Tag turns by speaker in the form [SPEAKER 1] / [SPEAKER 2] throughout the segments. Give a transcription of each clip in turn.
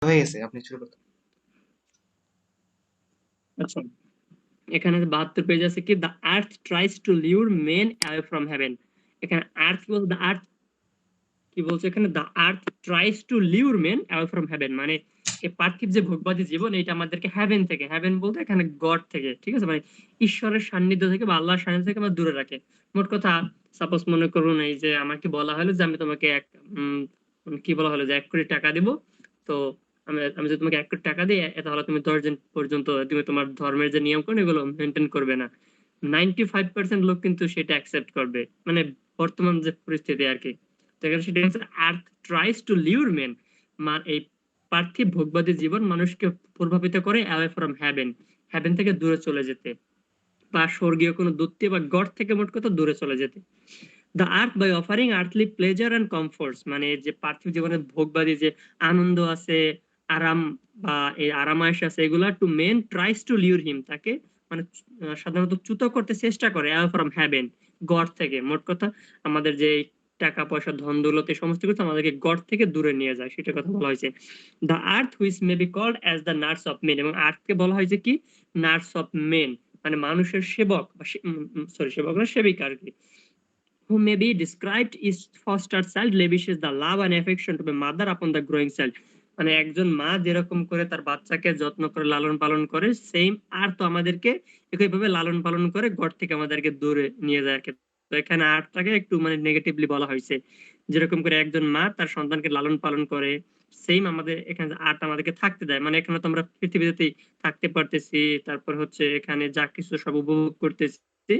[SPEAKER 1] হয়ে গেছে, আপনি শুরু করতে।
[SPEAKER 2] আচ্ছা, এখানে 72 পেজ আছে কি, the earth tries to lure men away from heaven. এখানে আর্থ বলতে দ্য আর্থ কি বলছে এখানে, the earth tries to lure men away from heaven, মানে এই পার্থিব যে ভোগবাদী জীবন এটা আমাদেরকে হেভেন থেকে, হেভেন বলতে এখানে গড থেকে, ঠিক আছে, মানে ঈশ্বরের সান্নিধ্য থেকে বা আল্লাহর সান্নিধ্য থেকে আমরা দূরে রাখে। মোট কথা, সাপোজ মনে করুন এই যে আমাকে বলা হলো যে আমি তোমাকে কি বলা হলো যে 1 কোটি টাকা দিব। তো আমি আমি যদি তোমাকে 1 কোটি টাকা দিই, তাহলে তুমি 10 দিন পর্যন্ত তুমি তোমার ধর্মের যে নিয়ম কানুন এগুলো মেনটেন করবে না। 95% লোক কিন্তু সেটা অ্যাকসেপ্ট করবে, মানে বর্তমান যে পরিস্থিতি আর কি। তো এখানে সেটা হচ্ছে আর্থ ট্রাইস টু লিউর মেন, এই পার্থিব ভোগবাদী জীবন মানুষকে প্রভাবিত করে অ্যাওয়ে ফ্রম হ্যাভেন, হ্যাভেন থেকে দূরে চলে যেতে, বা স্বর্গীয় কোনো দূতকে বা গড থেকে মোট কথা দূরে চলে যেতে। The earth by offering earthly pleasure and comforts, মানে যে পার্থিব জীবনের ভোগবাদী যে আনন্দ আছে, আরাম বা এই আরামায়েশ আছে, এগুলা টু মেন ট্রাইস টু লিউর হিম, তাকে মানে সাধারণত চ্যুত করতে চেষ্টা করে অ্যাওয়ে ফ্রম হ্যাভেন, গড থেকে। মোট কথা, আমাদের যে এই টাকা পয়সা ধন দৌলত এই সমস্ত কিছু আমাদেরকে গড থেকে দূরে নিয়ে যায়, সেটা কথা বলা হয়েছে। The earth which may be called as the nurse of men, এবং আর্থকে বলা হয়েছে কি, নার্স অফ মেন, মানে মানুষের সেবক বা সরি সেবক না, সেবিকা আর কি। Who may be described is foster child lavishes the love and affection to the mother upon the growing child, মানে একজন মা যেরকম করে তার বাচ্চাকে যত্ন করে লালন পালন করে, সেম আর তো আমাদেরকে একইভাবে লালন পালন করে গড় থেকে আমাদেরকে দূরে নিয়ে যায় আর কি। তো এখানে আর্টটাকে একটু মানে নেগেটিভলি বলা হয়েছে, যেরকম করে একজন মা তার সন্তানকে লালন পালন করে, সেম আমাদের এখানে আর্ট আমাদেরকে থাকতে দেয়, মানে এখানে তো আমরা পৃথিবীতেই থাকতে পারতেছি, তারপর হচ্ছে এখানে যা কিছু সব উপভোগ করতেছি,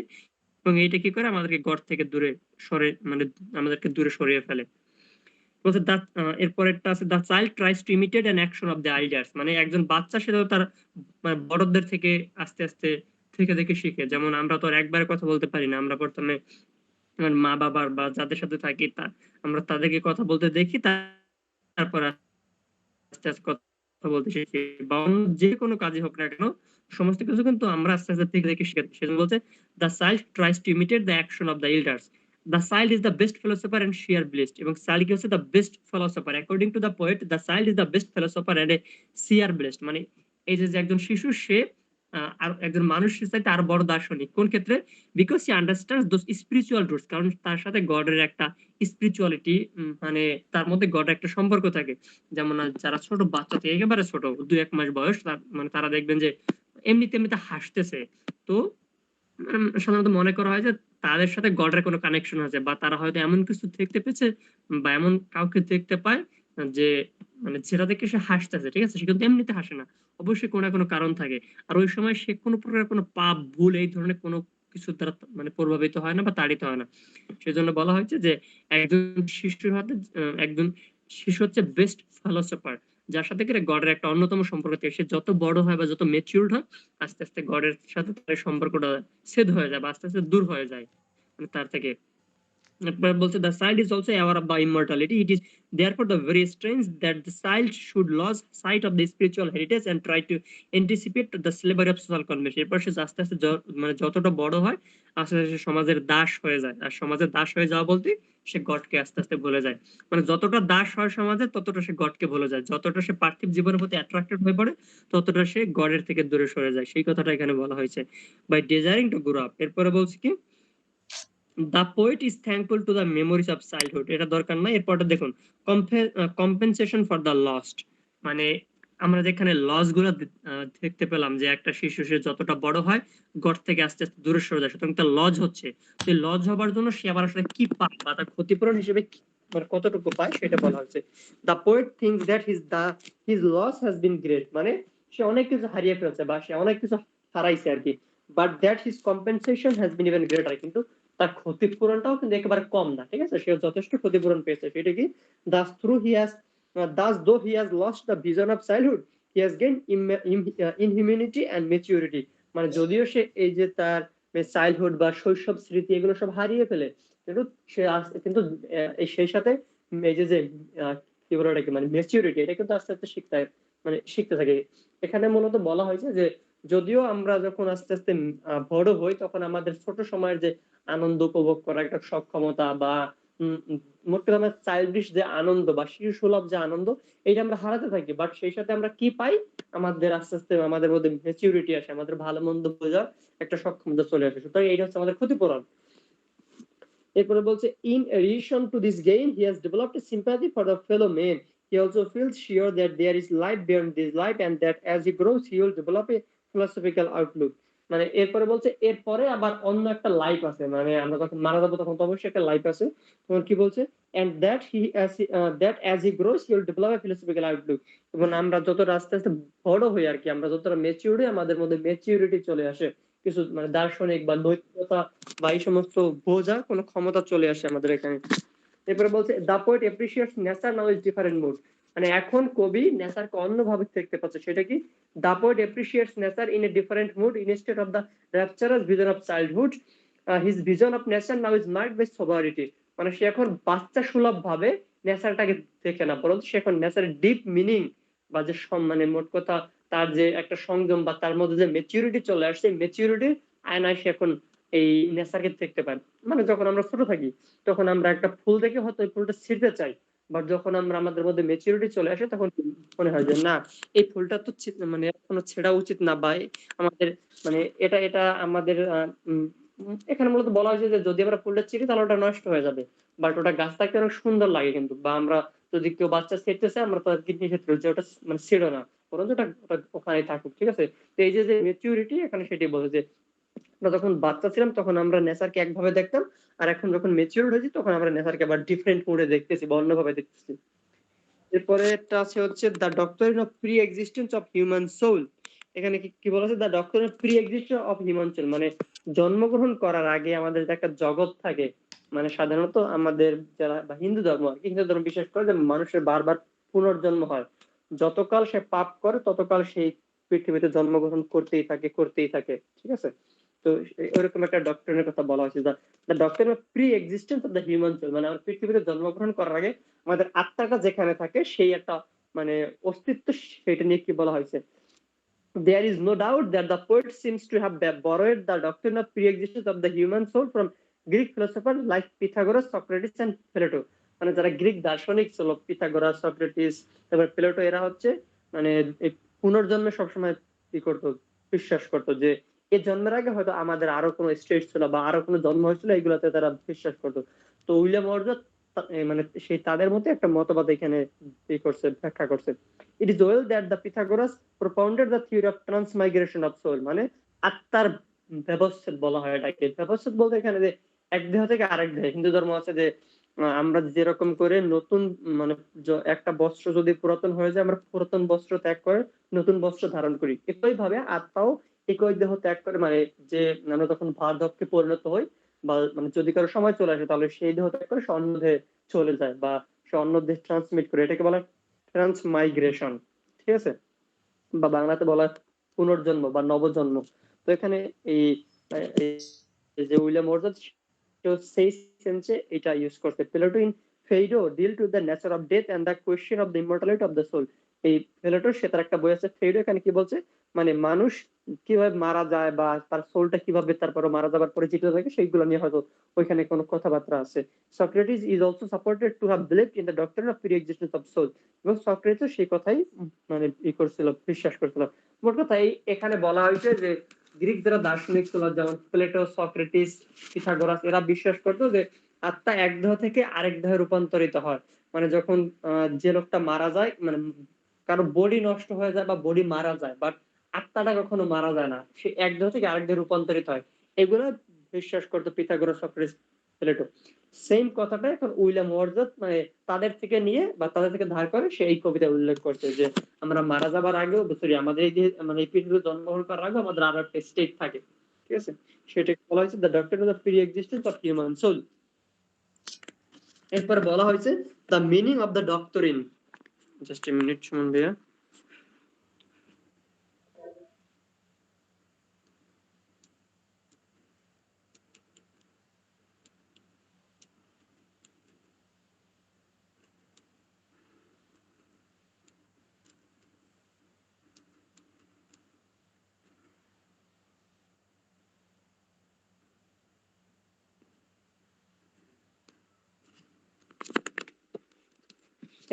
[SPEAKER 2] এবং এইটা কি করে আমাদেরকে গড় থেকে দূরে সরে, মানে আমাদেরকে দূরে সরিয়ে ফেলে। বলছে এরপরেরটা আছে, the child tries to imitate an action of the elders, মানে একজন বাচ্চা সে তো তার মানে বড়দের থেকে আস্তে আস্তে থেকে দেখে শিখে। যেমন আমরা তো আর একবারে কথা বলতে পারি না, আমরা প্রথমে আমার মা বাবার বা যাদের সাথে থাকি আমরা তাদেরকে কথা বলতে দেখি, তারপর আস্তে আস্তে কথা বলতে শিখি, বা অন্য যে কোনো কাজই হোক না কেন, সমস্ত কিছু কিন্তু আমরা আস্তে আস্তে থেকে দেখে শিখি। সেজন্য বলছে the child tries to imitate the action of the elders, the child is the best philosopher and seer blessed, এবং চাইল্ড কি হচ্ছে the best philosopher according to the poet, the child is the best philosopher and a seer blessed, মানে এই যে যে একজন শিশু সে আর একজন মানুষের চাইতে আরো বড় দার্শনিক, কোন ক্ষেত্রে, because he understands those spiritual truths, কারণ তার সাথে গডের একটা স্পিরিচুয়ালিটি, মানে তার মধ্যে গডের একটা সম্পর্ক থাকে। যেমন যারা ছোট বাচ্চা থেকে একেবারে ছোট 2-1 মাস বয়স, মানে তারা দেখবেন যে এমনিতে এমনিতে হাসতেছে। তো সাধারণত মনে করা হয় যে তাদের সাথে গডের কোনো কানেকশন আছে, বা তারা হয়তো এমন কিছু দেখতে পেয়েছে বা এমন কাউকে দেখতে পায় যে মানে যেটা দেখে সে হাসতেছে, ঠিক আছে, সে কিন্তু এমনিতে হাসে না, অবশ্যই কোনো না কোনো কারণ থাকে। আর ওই সময় সে কোনো প্রকার কোনো পাপ ভুল এই ধরনের কোনো কিছু দ্বারা মানে প্রভাবিত হয় না বা তাড়িত হয় না। সেজন্য বলা হয়েছে যে একজন শিশুর হাতে একজন শিশু হচ্ছে বেস্ট ফিলোসফার, যার সাথে করে গডের একটা অন্যতম সম্পর্ক থাকে। সে যত বড় হয় বা যত মেচিউরড হয়, আস্তে আস্তে গডের সাথে তার সম্পর্কটা ছেদ হয়ে যায় বা আস্তে আস্তে দূর হয়ে যায় মানে তার থেকে। একবার বলছে the child is also aware of the immortality, it is therefore the very strange that the child should lose sight of the spiritual heritage and try to anticipate the slavery of social convention। এরপর সে আস্তে আস্তে মানে যতটা বড় হয় আস্তে আস্তে সে সমাজের দাস হয়ে যায়, আর সমাজের দাস হয়ে যাওয়া বলতে সে গডকে আস্তে আস্তে ভুলে যায়। মানে যতটা দাস হয় সমাজে ততটা সে গডকে ভুলে যায়, যতটা সে পার্থিব জীবনের প্রতি অ্যাট্রাক্টেড হয়ে পড়ে ততটা সে গডের থেকে দূরে সরে যায়, সেই কথাটা এখানে বলা হয়েছে by desiring to grow up. এরপরে বলছে কি, the poet is thankful to the memories of childhood, এটা দরকার নাই। এরপরটা দেখুন, কম্পেনসেশন ফর দ্য লস্ট, মানে আমরা যেখানে লস গুলো দেখতে পেলাম যে একটা শিশু সে যতটা বড় হয় গড় থেকে আস্তে আস্তে দূরে সরে যায়, সুতরাং তার লজ হচ্ছে। তো লজ হবার জন্য সে আবার আসলে কি পায় বা তার ক্ষতিপূরণ হিসেবে মানে কতটুকু পায় সেটা বলা হচ্ছে। The poet thinks that his loss has been great, মানে সে অনেক কিছু হারিয়ে ফেলছে বা সে অনেক কিছু হারাইছে আর কি, but that his compensation has been even greater, কিন্তু তার ক্ষতিপূরণটাও কিন্তু একেবারে কম না, ঠিক আছে, সে যথেষ্ট ক্ষতিপূরণ পেয়েছে। সেটা কি, thus through he has thus though he has lost the vision of childhood he has gain inhumanity and maturity, মানে যদিও সে এই যে তার চাইল্ডহুড বা শৈশব স্মৃতি এগুলো সব হারিয়ে ফেলে, কিন্তু সে কিন্তু সেই সাথে এই যে যে কি বলে ওটাকে মানে ম্যাচিউরিটি, এটা কিন্তু আস্তে আস্তে শিখতে থাকে। এখানে মূলত বলা হয়েছে যে যদিও আমরা যখন আস্তে আস্তে বড় হই তখন আমাদের ছোট সময়ের যে আনন্দ উপভোগ করার একটা সক্ষমতা বা মোট কথা আমরা চাইল্ডিশ যে আনন্দ বা শিশু সুলভ যে আনন্দ, এটা আমরা হারাতে থাকি। বাট সেই সাথে আমরা কি পাই? আমাদের আস্তে, আস্তে আমাদের মধ্যে ম্যাচুরিটি আসে। আমাদের ভালো-মন্দ বোঝার একটা সক্ষমতা চলে আসে। সুতরাং এইটা হচ্ছে আমাদের ক্ষতিপূরণ। এরপরে বলছে, "In addition to this gain, he has developed a sympathy for the fellow man. He also feels sure that there is life beyond this life and that as he grows, he will develop a philosophical outlook." মানে এরপরে বলছে, এরপরে আবার অন্য একটা life আছে। মানে আমরা যখন মারা যাবো তখন তো অবশ্যই একটা লাইফ আছে। তখন কি বলছে? "And that as he grows, he will develop a philosophical outlook." এবং আমরা যতটা আস্তে, আস্তে বড় হই আরকি, আমরা যতটা ম্যাচিউর হই, আমাদের মধ্যে ম্যাচুরিটি চলে আসে। কিছু মানে দার্শনিক বা নৈতিকতা বা এই সমস্ত বোঝার কোনো ক্ষমতা চলে আসে আমাদের এখানে। এরপরে বলছে, "the poet appreciates nature now is different mood." মানে এখন কবি নেচারকে অন্যভাবে দেখতে পাচ্ছে। সেটা কি? "The poet appreciates nature in a different mood instead of the rapturous vision of childhood. His vision of nature now is marked by sobriety." মানে সে এখন বাচ্চা সুলভ ভাবে নেচারটাকে দেখে না, বরং সে এখন নেচারের ডিপ মিনিং বা যে মানে মোট কথা তার যে একটা সংযম বা তার মধ্যে যে ম্যাচুরিটি চলে আসছে, ম্যাচুরিটির আয়নায় সে এখন এই নেচারকে দেখতে পায়। মানে যখন আমরা ছোট থাকি তখন আমরা একটা ফুল দেখে হয়তো ওই ফুলটা ছিঁড়তে চাই। বাট যখন আমরা আমাদের মধ্যে ম্যাচুরিটি চলে আসে তখন মনে হয় যে না, এই ফুলটা তো মানে এখনো ছেঁড়া উচিত না, বা আমাদের মানে এটা আমাদের এখানে মূলত বলা হয়েছে যে যদি আমরা ফুলটা ছিঁড়ি তাহলে ওটা নষ্ট হয়ে যাবে। বাট ওটা গাছ থাকতে অনেক সুন্দর লাগে কিন্তু। বা আমরা যদি কেউ বাচ্চা ছিঁড়তেছে আমরা তাদেরকে নিষেধ করি যে ওটা মানে ছিঁড়ো না। বরঞ্চ ওটা ওখানেই থাকুক। ঠিক আছে? তো এই যে ম্যাচুরিটি এখানে সেটাই বলে যে আমরা যখন বাচ্চা ছিলাম তখন আমরা নেচারকে একভাবে দেখতাম। আর এখন যখন ম্যাচিউরড হয়েছি তখন আমরা নেচারকে আবার ডিফারেন্ট মোডে দেখতেছি বা অন্যভাবে দেখতেছি। এরপরেরটা আছে হচ্ছে the doctrine of pre existence of human soul. এখানে কি বলা হচ্ছে? The doctrine of pre existence of human soul, মানে জন্মগ্রহণ করার আগে আমাদের যে একটা জগৎ থাকে। মানে সাধারণত আমাদের যারা বা হিন্দু ধর্ম আরকি, হিন্দু ধর্ম বিশ্বাস করে যে মানুষের বারবার পুনর্জন্ম হয়। যতকাল সে পাপ করে ততকাল সেই পৃথিবীতে জন্মগ্রহণ করতেই থাকে। ঠিক আছে? তো ওরকম একটা ডক্টরিনের কথা বলা হয়েছে। The doctrine of pre existence of the human soul, মানে আমরা পৃথিবীতে জন্মগ্রহণ করার আগে আমাদের আত্মাটা যেখানে থাকে সেই একটা মানে অস্তিত্ব, সেটা নিয়ে কি বলা হয়েছে? There is no doubt that the poet seems to have borrowed the doctrine of pre-existence of the human soul from Greek philosophers like Pythagoras, Socrates and Plato. মানে যারা গ্রিক দার্শনিক ছিল, পিথাগোরাস, সক্রেটিস, তারপর প্লেটো, এরা হচ্ছে মানে এই পুনর্জন্মে সবসময় কি করতো? বিশ্বাস করতো যে এই জন্মের আগে হয়তো আমাদের আরো কোনো স্টেজ ছিল বা আরো কোনো জন্ম হয়েছিল, এইগুলাতে তারা বিশ্বাস করতো। তো উইলিয়াম ওয়ার্ডসওয়ার্থ মানে সেই তাদের মধ্যে একটা মতবাদ এখানে ব্যাখ্যা করছে। It is well that the Pythagoras propounded the theory of transmigration of soul, মানে আত্মার ব্যবচ্ছেদ বলা হয় এটাকে। ব্যবচ্ছেদ বলতে এখানে যে এক দেহ থেকে আরেক দেহে, হিন্দু ধর্ম আছে যে আমরা যেরকম করে নতুন মানে একটা বস্ত্র যদি পুরাতন হয়ে যায় আমরা পুরাতন বস্ত্র ত্যাগ করে নতুন বস্ত্র ধারণ করি, একই ভাবে আত্মাও একই দেহ ত্যাগ করে, মানে যে আমরা যখন বার্ধক্যে পরিণত হই বা মানে যদি কারো সময় চলে আসে তাহলে সেই দেহ ত্যাগ করে সে অন্য দেহে চলে যায় বা সে অন্য দেহে ট্রান্সমিট করে, এটাকে বলা হয় ট্রান্সমাইগ্রেশন। ঠিক আছে? বা বাংলাতে বলা হয় পুনর্জন্ম বা নবজন্ম। তো এখানে এই যে উইলিয়াম ওয়ার্ডসওয়ার্থ সেই সেন্সে এটা ইউজ করছে। Plato in Phaedo deal to the nature of death and the question of the immortality of the soul. এই প্লেটো সে তার একটা বই আছে ফেইডো, এখানে কি বলছে? মানে মানুষ কিভাবে মারা যায় বা তার সোলটা কিভাবে তারপরে মারা যাবার পরে জীবিত থাকে সেইগুলো নিয়ে হয়তো ওইখানে কোনো কথাবার্তা আছে। Socrates is also supported to have believed in the doctrine of pre existence of soul. এবং সক্রেটিস সেই কথাই মানে করছিল, বিশ্বাস করছিল। মোট কথা এখানে বলা হয়েছে যে গ্রিক যারা দার্শনিক ছিল যেমন প্লেটো, সক্রেটিস, পিথাগোরাস, এরা বিশ্বাস করতো যে আত্মা এক দেহ থেকে আরেক দেহে রূপান্তরিত হয়। মানে যখন যে লোকটা মারা যায়, মানে কারো বডি নষ্ট হয়ে যায় বা বডি মারা যায়, বাট আত্মাটা কখনো মারা যায় না, সে এক দেহ থেকে আরেক দেহে রূপান্তরিত হয়। এগুলো বিশ্বাস করতো পিথাগোরাস, সক্রেটিস, প্লেটো। সেম কথাটা এখন উইলিয়াম ওয়ার্ডসওয়ার্থ মানে তাদের থেকে নিয়ে বা তাদের থেকে ধার করে সে এই কবিতায় উল্লেখ করছে যে আমরা মারা যাবার আগেও সরি আমাদের এই যে মানে এই পৃথিবীতে জন্মগ্রহণ করার আগেও আমাদের আরো একটা স্টেট থাকে। ঠিক আছে? সেটাকে বলা হয়েছে the doctrine of the pre existence of human soul. এরপর বলা হয়েছে the meaning of the doctrine. Just a minute Suman ভাইয়া।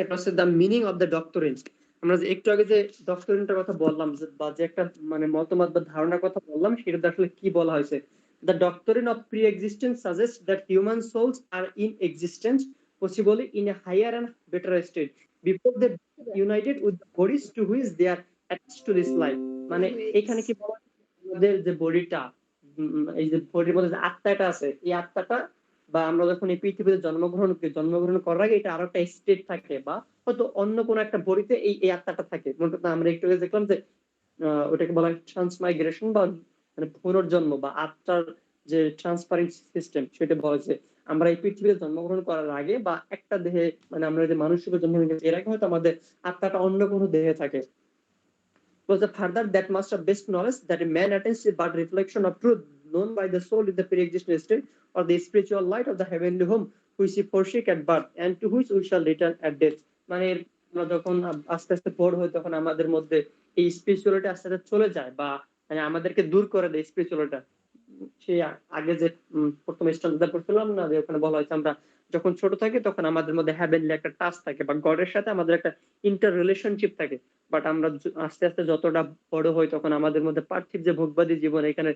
[SPEAKER 2] সেটা হচ্ছে the meaning of the doctrine. আমরা যে একটু আগে যে ডক্টরিনটার কথা বললাম বা যে একটা মানে মতবাদ বা ধারণার কথা বললাম সেটাতে আসলে কি বলা হয়েছে। The doctrine of pre-existence suggests that human souls are in existence, possibly in a higher and better state, before they become united with the bodies to which they are attached to this life. মানে এখানে কি বলা হয়েছে? আমাদের যে বডিটা, এই যে বডির মধ্যে যে আত্মাটা আছে, এই আত্মাটা বা আমরা যখন এই পৃথিবীতে জন্মগ্রহণ করার আগে এটা আরো একটা স্টেট থাকে বা হয়তো অন্য কোনো একটা বডিতে এই আত্মাটা থাকে। মনে করতে আমরা একটু আগে দেখলাম যে ওটাকে বলা হয় ট্রান্সমাইগ্রেশন বা মানে পুনর্জন্ম বা আত্মার যে ট্রান্সফারেন্স সিস্টেম সেটা বলা হয়েছে। আমরা এই পৃথিবীতে জন্মগ্রহণ করার আগে বা একটা দেহে মানে আমরা যে মানুষ হিসেবে জন্মগ্রহণ করি এর আগে হয়তো আমাদের আত্মাটা অন্য কোনো দেহে থাকে। Was the further that must have best knowledge that a man attains is but reflection of truth known by the soul in the pre-existing state or the spiritual light of the heavenly home which he forsake at birth and to which we shall return at death. মানে আমরা যখন আস্তে আস্তে বড় হই তখন আমাদের মধ্যে এই স্পিরিচুয়ালিটি আস্তে আস্তে চলে যায় বা মানে আমাদেরকে দূর করে দেয় স্পিরিচুয়ালিটা। সেই আগে যে প্রথম স্ট্যান্ডার্ড পড়ছিলাম না যে ওখানে বলা হয়েছে আমরা যখন ছোট থাকি তখন আমাদের মধ্যে হেভেনলি একটা টাচ থাকে বা গডের সাথে আমাদের একটা ইন্টার রিলেশনশিপ থাকে। বাট আমরা আস্তে আস্তে যতটা বড় হই তখন আমাদের মধ্যে পার্থিব যে ভোগবাদী জীবন এখানে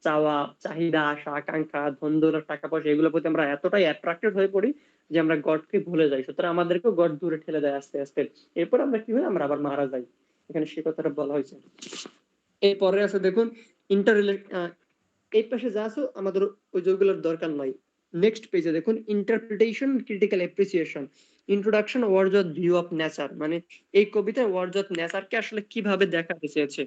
[SPEAKER 2] চাওয়া চাহিদা আশা আকাঙ্ক্ষা ধন দৌলত টাকা পয়সা এগুলোর প্রতি আমরা এতটাই অ্যাট্রাক্টেড হয়ে পড়ি যে আমরা গডকে ভুলে যাই। সুতরাং আমাদেরকেও গড দূরে ঠেলে দেয় আস্তে আস্তে। এরপর আমরা কি হয় আমরা আবার মারা যাই। এখানে সে কথাটা বলা হয়েছে। এরপরে আছে দেখুন ইন্টার এই পাশে যা আছে আমাদের ওই যেগুলোর দরকার নাই। নেক্সট পেজে দেখুন interpretation critical appreciation introduction words view of nature. মানে এই কবিতায় ওয়ার্ডস নেচারকে আসলে কিভাবে দেখাতে চেয়েছে।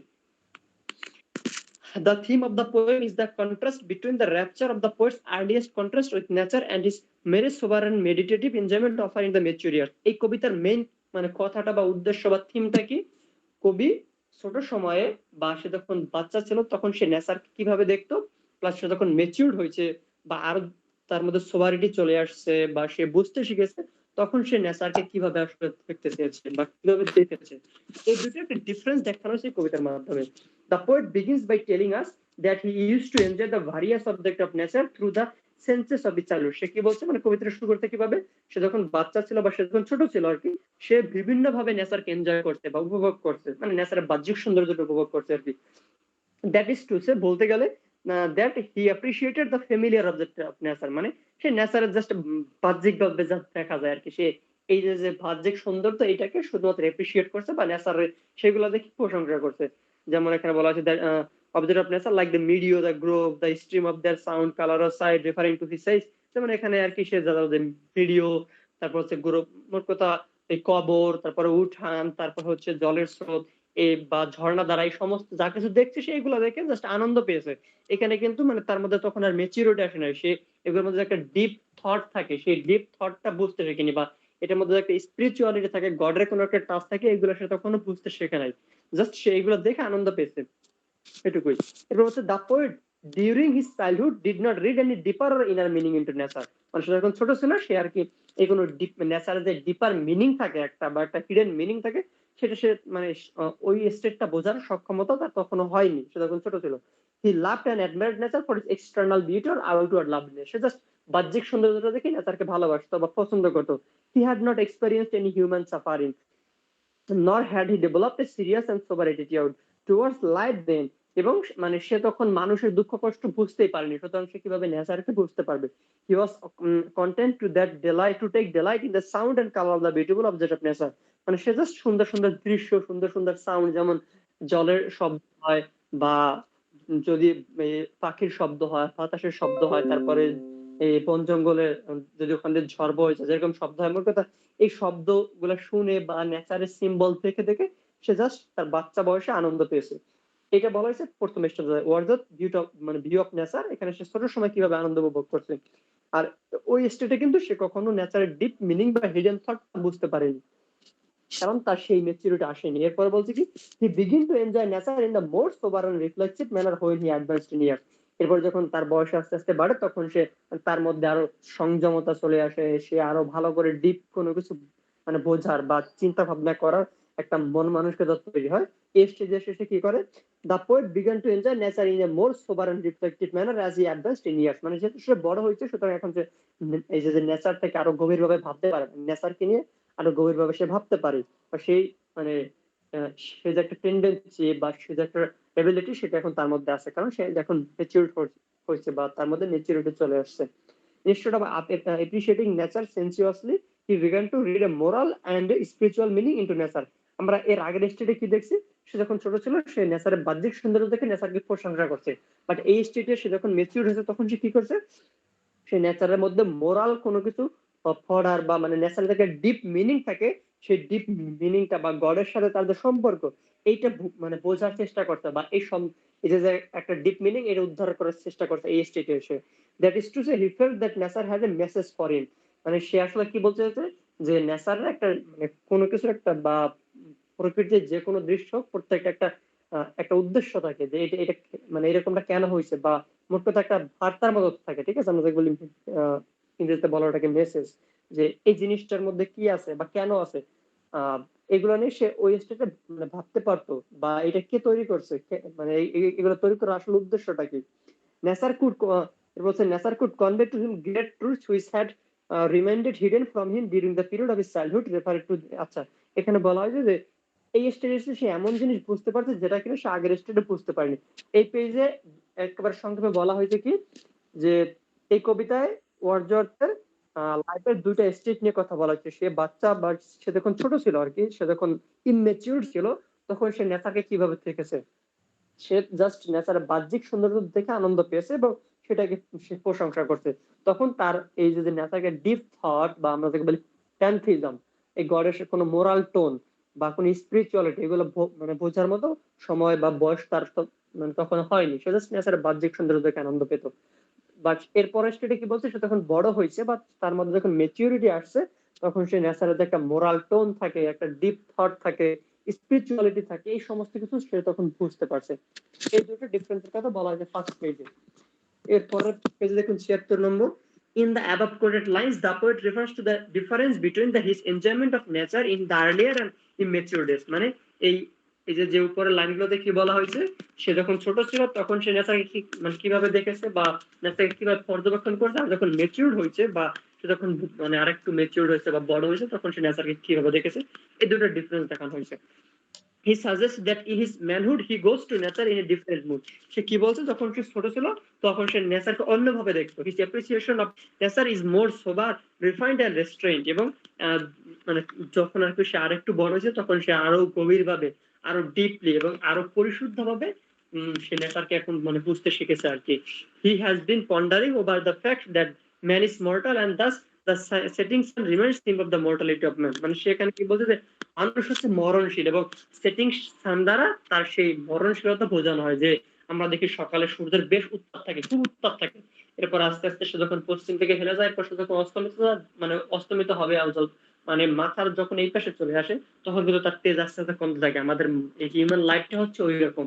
[SPEAKER 2] The theme of the poem is the contrast between the rapture of the poet's earliest contrast with nature and his mere sovereign meditative enjoyment offering the mature years. এই কবিতার main মানে কথাটা বা উদ্দেশ্য বা থিমটা কি? কবি ছোট সময়ে বা সে যখন বাচ্চা ছিল তখন সে নেচারকে কিভাবে দেখতো, প্লাস সে যখন ম্যাচিউরড হয়েছে বা আরো তার মধ্যে সোভারিটি চলে আসছে বা সে বুঝতে শিখেছে তখন সে নেচারকে কিভাবে আসলে দেখতে চেয়েছে বা কিভাবে দেখেছে। এই দুটো একটা ডিফারেন্স দেখানো হয়েছে কবিতার মাধ্যমে। The poet begins by telling us that he used to enjoy the various objects of nature through the senses of his childhood. সে কি বলছে মানে কবিতাটা শুরু করতে কিভাবে সে যখন বাচ্চা ছিল বা সে যখন ছোট ছিল আর কি সে বিভিন্ন ভাবে নেচারকে এনজয় করছে বা উপভোগ করছে মানে নেচারের বাহ্যিক সৌন্দর্যটা উপভোগ করছে আর কি। দ্যাট ইজ টু সে বলতে গেলে that he appreciated the familiar object of nature. মানে সে নেচারের জাস্ট বাহ্যিক ভাবে যা দেখা যায় আর কি সে এই যে বাহ্যিক সৌন্দর্য এটাকে শুধুমাত্র অ্যাপ্রিসিয়েট করছে বা নেচারের সেগুলো দেখে প্রশংসা করছে। যেমন এখানে বলা আছে object of nature like the meadow the grove the stream of their sound colour or sight referring to his size. যেমন এখানে আর কি সে যে ভিডিও তারপর হচ্ছে গ্রোভ মোট কথা এই কবর তারপরে উঠান তারপর হচ্ছে জলের স্রোত বা ঝর্ণা দ্বারা এই সমস্ত যা কিছু দেখছে সে এগুলো দেখে জাস্ট আনন্দ পেয়েছে। এখানে কিন্তু মানে তার মধ্যে তখন আর ম্যাচুরিটি আসে নাই। সে এগুলোর মধ্যে একটা ডিপ থট থাকে সেই ডিপ থটটা বুঝতে শেখেনি বা এটার মধ্যে একটা স্পিরিচুয়ালিটি থাকে গডের কোনো একটা টাচ থাকে এগুলো সে তখনো বুঝতে শেখে নাই। জাস্ট সে এগুলো দেখে আনন্দ পেয়েছে এটুকুই। এবার হচ্ছে the poet during his childhood did not read any deeper or inner meaning into nature. মানে সে যখন ছোট ছিল সে আর কি এই কোনো ডিপ নেচারের যে ডিপার মিনিং থাকে একটা বা একটা হিডেন মিনিং থাকে সেটা সে মানে ওই স্টেটটা বোঝার সক্ষমতা তার তখনো হয়নি সে যখন ছোট ছিল। He loved and admired nature for its external beauty or outward loveliness. সে জাস্ট বাহ্যিক সৌন্দর্যটা দেখে নেচারকে ভালোবাসতো বা পছন্দ করতো। He had not experienced any human suffering nor had he developed a serious and sober attitude towards life then। এবং মানে সে তখন মানুষের দুঃখ কষ্ট বুঝতেই পারেনি সুতরাং সে কিভাবে নেচারকে বুঝতে পারবে। He was content to that delight to take delight in the sound and colour of the beautiful object of nature. মানে সে জাস্ট সুন্দর সুন্দর দৃশ্য সুন্দর সুন্দর সাউন্ড যেমন জলের শব্দ হয় বা যদি পাখির শব্দ হয় বাতাসের শব্দ হয় তারপরে এই বন জঙ্গলে যদি ওখান দিয়ে ঝড় বইছে যেরকম শব্দ হয় মোট কথা এই শব্দগুলো শুনে বা নেচারের সিম্বল দেখে দেখে সে জাস্ট তার বাচ্চা বয়সে আনন্দ পেয়েছে। এটা বলা হয়েছে প্রথম স্টেজে ওয়ার্ডস ভিউ অফ মানে ভিউ অফ নেচার। এখানে সে ছোট সময় কিভাবে আনন্দ উপভোগ করছে আর ওই স্টেটে কিন্তু সে কখনো নেচারের ডিপ মিনিং বা হিডেন থট বুঝতে পারেনি কারণ তার সেই ম্যাচুরিটি আসেনি। এরপরে বলছে কি he begin to enjoy nature in the more sober and reflexive manner when he advanced in years. এরপর যখন তার বয়স আস্তে আস্তে বাড়ে তখন সে তার মধ্যে আরো সংযমতা চলে আসে সে আরো ভালো করে ডিপ কোনো কিছু মানে বোঝার বা চিন্তা ভাবনা করার
[SPEAKER 1] একটা মন মানসিকতা তৈরি হয়। এই স্টেজে এসে সে কি করে, the poet began to enjoy nature in a more sober and reflective manner as he advanced in years. মানে যেহেতু সে বড় হয়েছে, সুতরাং এখন সে এই যে নেচারটাকে আরো গভীরভাবে ভাবতে পারে, নেচারকে নিয়ে আরো গভীরভাবে সে ভাবতে পারে, বা সেই মানে সে যে একটা টেন্ডেন্সি বা সে যে একটা এবিলিটি, সেটা এখন তার মধ্যে আছে, কারণ সে এখন ম্যাচিউর হয়েছে বা তার মধ্যে ম্যাচুরিটি চলে আসছে। Instead of appreciating nature sensuously, he began to read a moral and spiritual meaning into nature. আমরা এর আগের স্টেটে কি দেখছি, সে যখন ছোট ছিল সে নেচারের বাহ্যিক সৌন্দর্য দেখে নেচারকে প্রশংসা করছে, বাট এই স্টেটে সে যখন ম্যাচিউর হয়েছে তখন সে কি করছে, সে নেচারের মধ্যে মোরাল কোনো কিছু পড়ার বা মানে নেচারের থেকে ডিপ মিনিং থাকে, সেই ডিপ মিনিংটা বা গডের সাথে তার যে সম্পর্ক, এইটা মানে বোঝার চেষ্টা করতে, বা এই যে একটা ডিপ মিনিং এটা উদ্ধার করার চেষ্টা করতে এই স্টেটে এসে। That is to say he felt that nature has a message for him. মানে সে আসলে কি বলতে চাইছে, যে নেচারের একটা মানে কোনো কিছুর একটা বা প্রকৃতির যে কোনো দৃশ্য প্রত্যেকটা একটা একটা উদ্দেশ্য থাকে, যে এটা এটা মানে এরকমটা কেন হয়েছে, বা মোট কথা একটা বার্তার মতো থাকে, ঠিক আছে, আমরা যে বলি ইংরেজিতে বলা ওটাকে মেসেজ, যে এই জিনিসটার মধ্যে কি আছে বা কেন আছে, এগুলো নিয়ে সে ওই স্টেটে মানে ভাবতে পারতো, বা এটা কে তৈরি করছে, মানে এগুলো তৈরি করার আসলে উদ্দেশ্যটা কি। নেচার কুড বলছে nature could convey to him great truths which had reminded hidden from him during the period of his childhood refer to. আচ্ছা, এখানে বলা হয় যে এই স্টেজে সে এমন জিনিস বুঝতে পারছে যেটা কিনা সে আগের স্টেজে বুঝতে পারেনি। এই পেজে একেবারে সংক্ষেপে বলা হয়েছে কি, যে এই কবিতায় ওয়ার্ডসওয়ার্থের লাইফের দুইটা স্টেজ নিয়ে কথা বলা হচ্ছে। সে বাচ্চা বা সে যখন ছোট ছিল আর কি, সে যখন ইমমেচিউর ছিল, তখন সে নেচারকে কিভাবে থেকেছে, সে জাস্ট নেচারের বাহ্যিক সৌন্দর্য দেখে আনন্দ পেয়েছে এবং সেটাকে সে প্রশংসা করছে। তখন তার এই যে নেচারকে ডিপ থট বা আমরা যাকে বলি প্যান্থিজম, এই গডের কোনো মোরাল টোন বা কোনো স্পিরিচুয়ালিটি, এগুলো মানে বোঝার মতো সময় বা বয়স তার মানে তখন হয়নি। সে জাস্ট নেচারের বাহ্যিক সৌন্দর্য দেখে আনন্দ পেত। বাট এর পরের স্টেটে কি বলছে, সে তখন বড় হয়েছে বা তার মধ্যে যখন মেচিউরিটি আসছে, তখন সে নেচারের একটা মোরাল টোন থাকে, একটা ডিপ থট থাকে, স্পিরিচুয়ালিটি থাকে, এই সমস্ত কিছু সে তখন বুঝতে পারছে। এই দুটো ডিফারেন্সের কথা বলা হয়েছে ফার্স্ট পেজে। এর পরের পেজে দেখুন 76 নম্বর। In the above quoted lines, the poet refers to the difference between his enjoyment of nature in the earlier and immature days. মানে এই এই যে উপরের লাইনগুলোতে কি বলা হয়েছে, সে যখন ছোট ছিল তখন সে নেচারকে মানে কিভাবে দেখেছে বা নেচারকে কিভাবে পর্যবেক্ষণ করছে, আর যখন ম্যাচিউরড হয়েছে বা সে যখন মানে আরেকটু ম্যাচিউরড হয়েছে বা বড় হয়েছে, তখন সে নেচারকে কিভাবে দেখেছে, এই দুটো ডিফারেন্স দেখানো হয়েছে। He suggests that in his manhood he goes to nature in a different mood. সে কি বলছে, যখন সে ছোট ছিল তখন সে নেচারকে অন্যভাবে দেখতো। His appreciation of nature is more sober, refined and restrained. এবং মানে যখন আর কি সে আরেকটু বড় হয়েছে, তখন সে আরো গভীরভাবে, আরো ডিপলি এবং আরো পরিশুদ্ধভাবে সে নেচারকে এখন মানে বুঝতে শিখেছে আর কি। He has been pondering over the fact that man is mortal and thus the setting sun reminds him of the mortality of man. মানে সেখানে কি বলছে, যে মানুষ হচ্ছে মরণশীল, এবং সেটিং সান দ্বারা তার সেই মরণশীলতা বোঝানো হয়। যে আমরা দেখি সকালে সূর্যের বেশ উত্তাপ থাকে, খুব উত্তাপ থাকে, এরপর আস্তে আস্তে সে যখন পশ্চিম থেকে হেলে যায়, এরপর সে যখন মানে অস্তমিত হবে আউজল, মানে মাথার যখন এই পাশে চলে আসে, তখন কিন্তু তার তেজ আস্তে আস্তে কমতে থাকে। আমাদের এই হিউম্যান লাইফটা হচ্ছে ওই রকম,